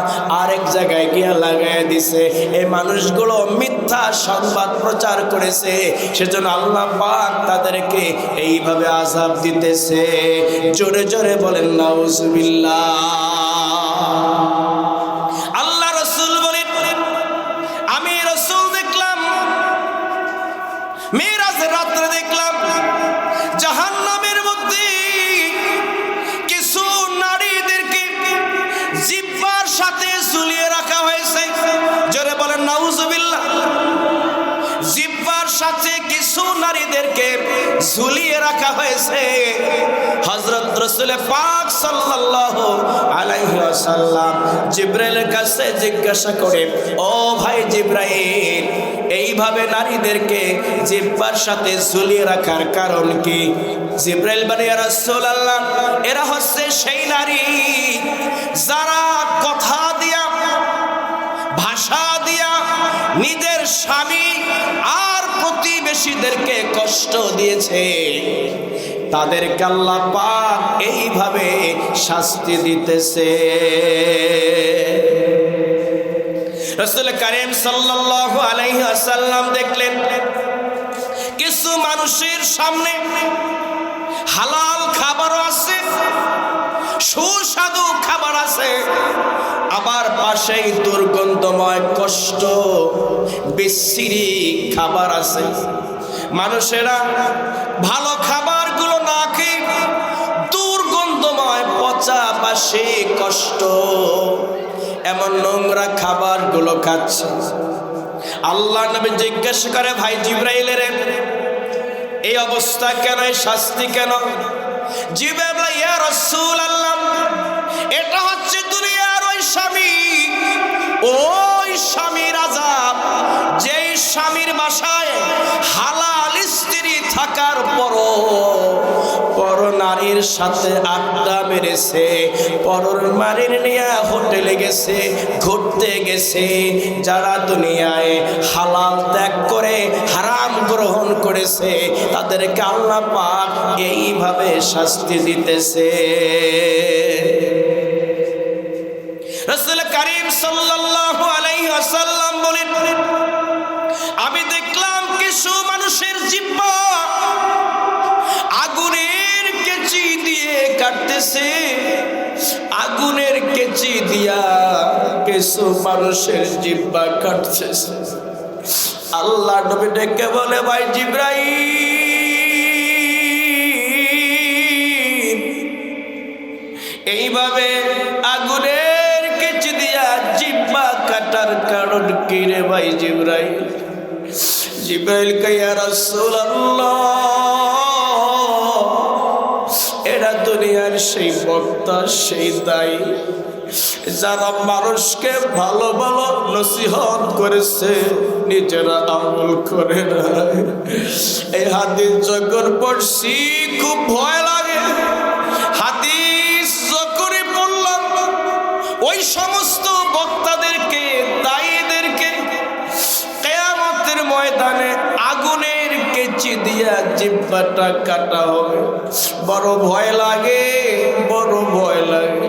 Speaker 1: আরেক জায়গায় গিয়া লাগাই দিছে। এই মানুষগুলো মিথ্যা সংবাদ প্রচার করেছে, সেজন্য আল্লাহ পাক তাদেরকে এইভাবে আযাব দিতেছে। জোরে জোরে বলেন নাউজুবিল্লাহ। আল্লাহ রাসূল বলেন, আমি রাসূল দেখলাম, মিরাজের রাত্রে দেখলাম জাহান্নামের মধ্যে কিছু নারীদেরকে জিহ্বার সাথে ঝুলিয়ে রাখা হয়েছে। জোরে বলেন নাউজুবিল্লাহ। জিহ্বার সাথে কিছু নারীদেরকে ঝুলিয়ে রাখা হয়েছে। হযরত রাসূল পাক সাল্লাল্লাহু আলাইহি ওয়াসাল্লাম জিবরাইলের কাছে জিজ্ঞাসা করে, ও ভাই জিবরাইল, এইভাবে নারীদেরকে জিহ্বার সাথে ঝুলিয়ে রাখার কারণ কি? জিবরাইল বলে, ইয়া রাসূলুল্লাহ, এরা হচ্ছে সেই নারী যারা কথা দিয়া, ভাষা দিয়া নিজের স্বামী আর প্রতিবেশীদেরকে কষ্ট দিয়েছে, তাদেরকে আল্লাহ পাক এইভাবে শাস্তি দিতেছে। রাসূল কারীম সাল্লাল্লাহু আলাইহি ওয়াসাল্লাম দেখলেন কিছু মানুষের সামনে হালাল খাবার আছে, সুস্বাদু খাবার আছে, আবার পাশেই দুর্গন্ধময় কষ্ট বিশ্রী খাবার আছে। মানুষেরা ভালো খাবারগুলো না খেয়ে দুর্গন্ধময় পচা বাসি কষ্ট এমন নোংরা খাবারগুলো খাচ্ছে। আল্লাহ নবী জিজ্ঞাসা করে, ভাই জিবরাইলের এই অবস্থা কেন, এই শাস্তি কেন? জিবরাইল বলে, ইয়া রাসূলুল্লাহ, এটা হচ্ছে দুনিয়ার ওই স্বামী, ওই স্বামীর আযাব, যেই স্বামীর বাসায় হালাল স্ত্রী থাকার পরও পর নারীর সাথে আড্ডা মেরেছে, পরের নারীর নিয়ে হোটেলে গেছে, ঘুরতে গেছে। যারা দুনিয়ায় হালাল ত্যাগ করে হারাম গ্রহণ করেছে, তাদেরকে আল্লাহ পাক এইভাবে শাস্তি দিতেছে। রাসূল কারীম সাল্লাল্লাহু আলাইহি ওয়াসাল্লাম বলেন, আমি দেখলাম কিছু মানুষের জিহ্বা আগুনের কেচি দিয়ে কাটতেছে, আগুনের কেচি দিয়া কিছু মানুষের জিহ্বা কাটতেছে। আল্লাহ নবী ডেকে বলে, ভাই জিবরাইল, এইভাবে আগুনের কেচি দিয়া জিহ্বা কাটার কারণ কি রে ভাই জিবরাইল? জিবরাইল কে, ইয়া রাসূলুল্লাহ, এরা দুনিয়ার সেই বক্তা, সেই দায়ী যারা মানুষকে ভালো ভালো নসিহত করেছে, নিজেরা আমল করে না। এই হাদিস যখন পড়ছি খুব ভয় লাগে। হাদিস যখনই পড়লাম, ওই সমস্ত বক্তাদেরকে, দায়ীদেরকে কিয়ামতের ময়দানে আগুনের কেচি দিয়া জিহ্বাটা কাটা হবে। বড় ভয় লাগে, বড় ভয় লাগে।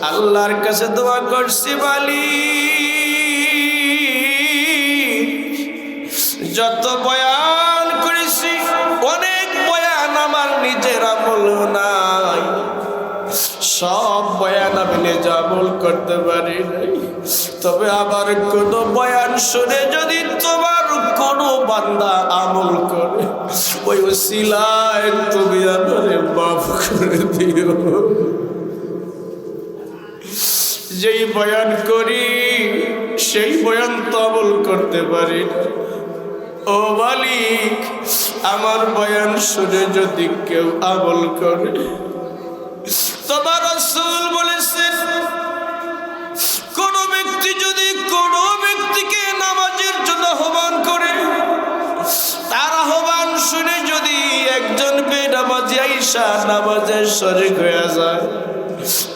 Speaker 1: আল্লাহর কাছে দোয়া করছি, মালিক, যত বয়ান করেছি অনেক বয়ান আমার নিজের আমল নাই, সব বয়ান আমি নিজে আমল করতে পারি নাই। তবে আবার কোন বয়ান শুনে যদি তোমার কোনো বান্দা আমল করে, ওই উসিলায় তুমি আমারে মাফ করে দিও। যেই বয়ান করি সেই বয়ান তো আমল করতে পারি না। ও মালিক, আমার বয়ান শুনে যদি কেউ আমল করে, তোমার রাসূল বলেছেন, কোন ব্যক্তি যদি কোন ব্যক্তিকে নামাজের জন্য আহ্বান করে, তার আহ্বান শুনে যদি একজন বেনামাজি আইসা নামাজে শরীক হয়ে যায়,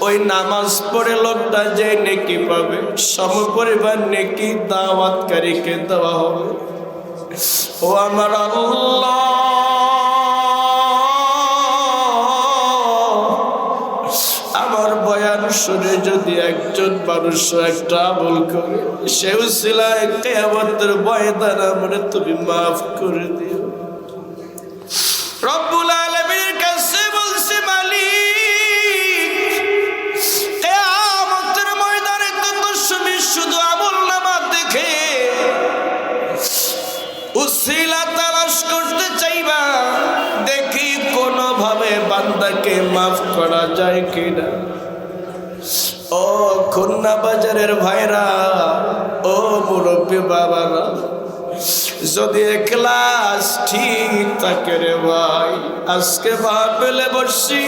Speaker 1: ওই নামাজ পড়ে লোকটা যে নেকি পাবে, সমপরিমাণ নেকি দাওয়াতকারীকে দেওয়া হবে। ও আমার আল্লাহ, হাসরে যদি একজন মানুষ একটা আমল করে, সে উসিলায় কিয়ামতের ময়দানে আমারে তুমি মাফ করে দিও। রব্বুল আলামিনের কাছে বলছে, মালিক কিয়ামতের ময়দানে তো তুমি শুধু আমলনামা দেখে উসিলা তালাশ করতে চাইবা, দেখি কোনোভাবে বান্দাকে মাফ করা যায় কিনা। ও খুলনা বাজারের ভাইরা, ও মুরব্বী বাবারা, যদি ক্লাস ঠিক থাকে রে ভাই, আজকে ভাবলে বসছি,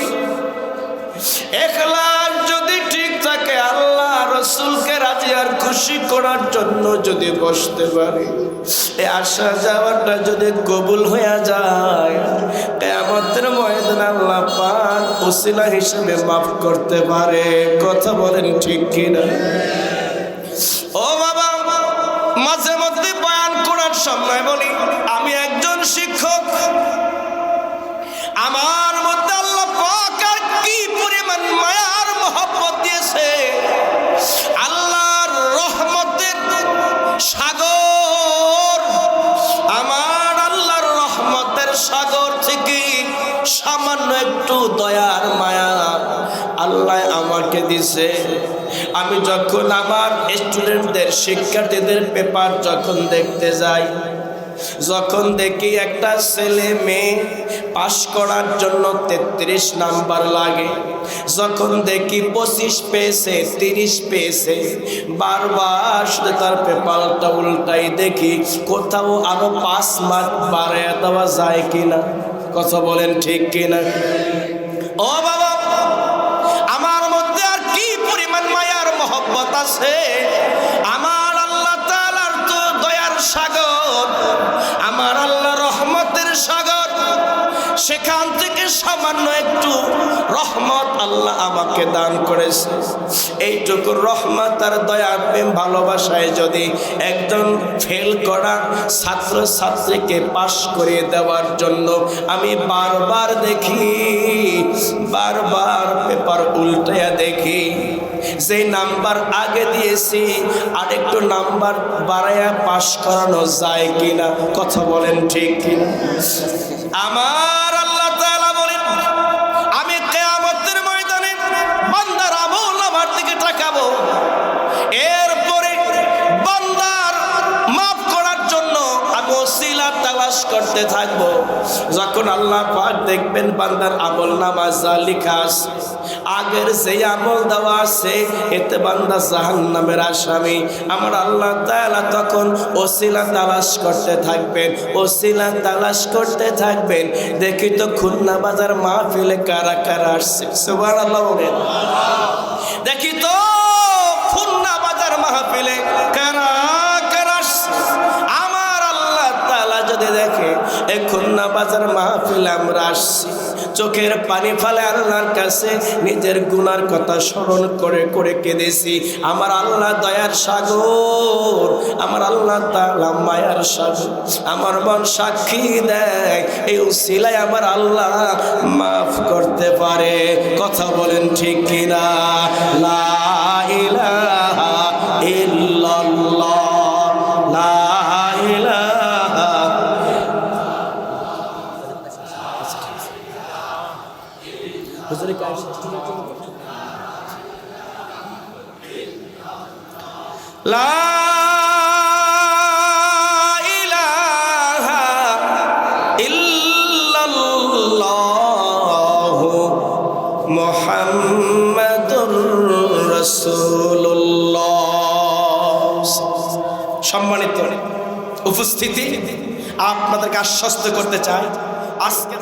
Speaker 1: এখলাস যদি ঠিক থাকে, আল্লাহ রসুলকে রাজি আর খুশি করার জন্য যদি বসতে পারি, এই আসা যাওয়াটা যদি কবুল হয়ে যায়, কিয়ামতের ময়দানে আল্লাহ পাক ওসিলা হিসেবে মাফ করতে পারে। কথা বলেন ঠিক কিনা? ও বাবা, মাঝে মধ্যে বয়ান করার সময় বলি, আমি একজন শিক্ষক, আমার মধ্যে আল্লাহ পাক আর কি পরিমাণ মায়ার মহব্বত দিয়েছে। আল্লাহর রহমতের সাগর, আমার আল্লাহর রহমতের সাগর থেকে সামান্য একটু দয়ার মায়া আল্লাহ আমাকে দিছে। আমি যখন আমার স্টুডেন্টদের, শিক্ষার্থীদের পেপার যখন দেখতে যাই, যখন দেখি একটা ছেলে মেয়ে পাশ করার জন্য 33 নাম্বার লাগে, যখন দেখি 25 পেয়েছে, 30 পেয়েছে, বারবার শুধু তার পেপারটা উল্টাই দেখি কোথাও আরো 5 মার্ক বাড়ায় দেওয়া যায় কিনা। কথা বলেন ঠিক কিনা? ও বাবা, আমার মধ্যে আর কি পরিমাণ মায়ার মহব্বত আছে। আমার আল্লাহ তাআলার তো দয়ার সাগর, আমার আল্লাহ রহমতের সাগর, সেখান থেকে সামান্য একটু রহমত আল্লাহ আমাকে দান করেছে। এইটুকু রহমত আর দয়া প্রেম ভালোবাসায় যদি একজন ফেল করা ছাত্র ছাত্রীকে পাশ করিয়ে দেওয়ার জন্য আমি বারবার দেখি, বারবার পেপার উল্টাইয়া দেখি, যে নাম্বার আগে দিয়েছি আরেকটু নাম্বার বাড়াইয়া পাশ করানো যায় কিনা। কথা বলেন ঠিক কিনা? আমার আল্লাহ তাআলা বলেন, আমি কিয়ামতের ময়দানে বান্দার আমল আমার দিকে তাকাবো, এরপরে বান্দার মাফ করার জন্য আমি ওসিলা তালাশ করতে থাকবো। যখন আল্লাহ পাক দেখবেন বান্দার আমলনামা যা লেখা আছে, আগের যে আমল দেওয়া আছে, এতে বান্দা জাহান্নামের আসামি, আমার আল্লাহ তাআলা তখন ওসিলা তালাশ করতে থাকবেন, ওসিলা তালাশ করতে থাকবেন। দেখি তো খুলনা বাজার মাহফিলে কারা কারা আসছে, সুবহানাল্লাহ বলেন। দেখি তো খুলনা বাজার মাহফিলে কারা কারা আসছে। আমার আল্লাহ তাআলা যদি দেখে এই খুলনা বাজার মাহফিলে আমরা আসছি, চোখের পানি ফেলে আল্লাহর কাছে নিজের গুনার কথা স্মরণ করে করে কেঁদেছি, আমার আল্লাহ দয়ার সাগর, আমার আল্লাহ তাআলা মায়ার সাগর, আমার মন সাক্ষী দেয় এই উসিলায় আমার আল্লাহ মাফ করতে পারে। কথা বলেন ঠিক কিনা? লা ইলাহা ইল্লাল্লাহ, লা ইলাহা। লা ইলাহা ইল্লাল্লাহু মুহাম্মাদুর রাসূলুল্লাহ। সম্মানিত উপস্থিতি, আপনাদেরকে আশ্বস্ত করতে চাই, আজকে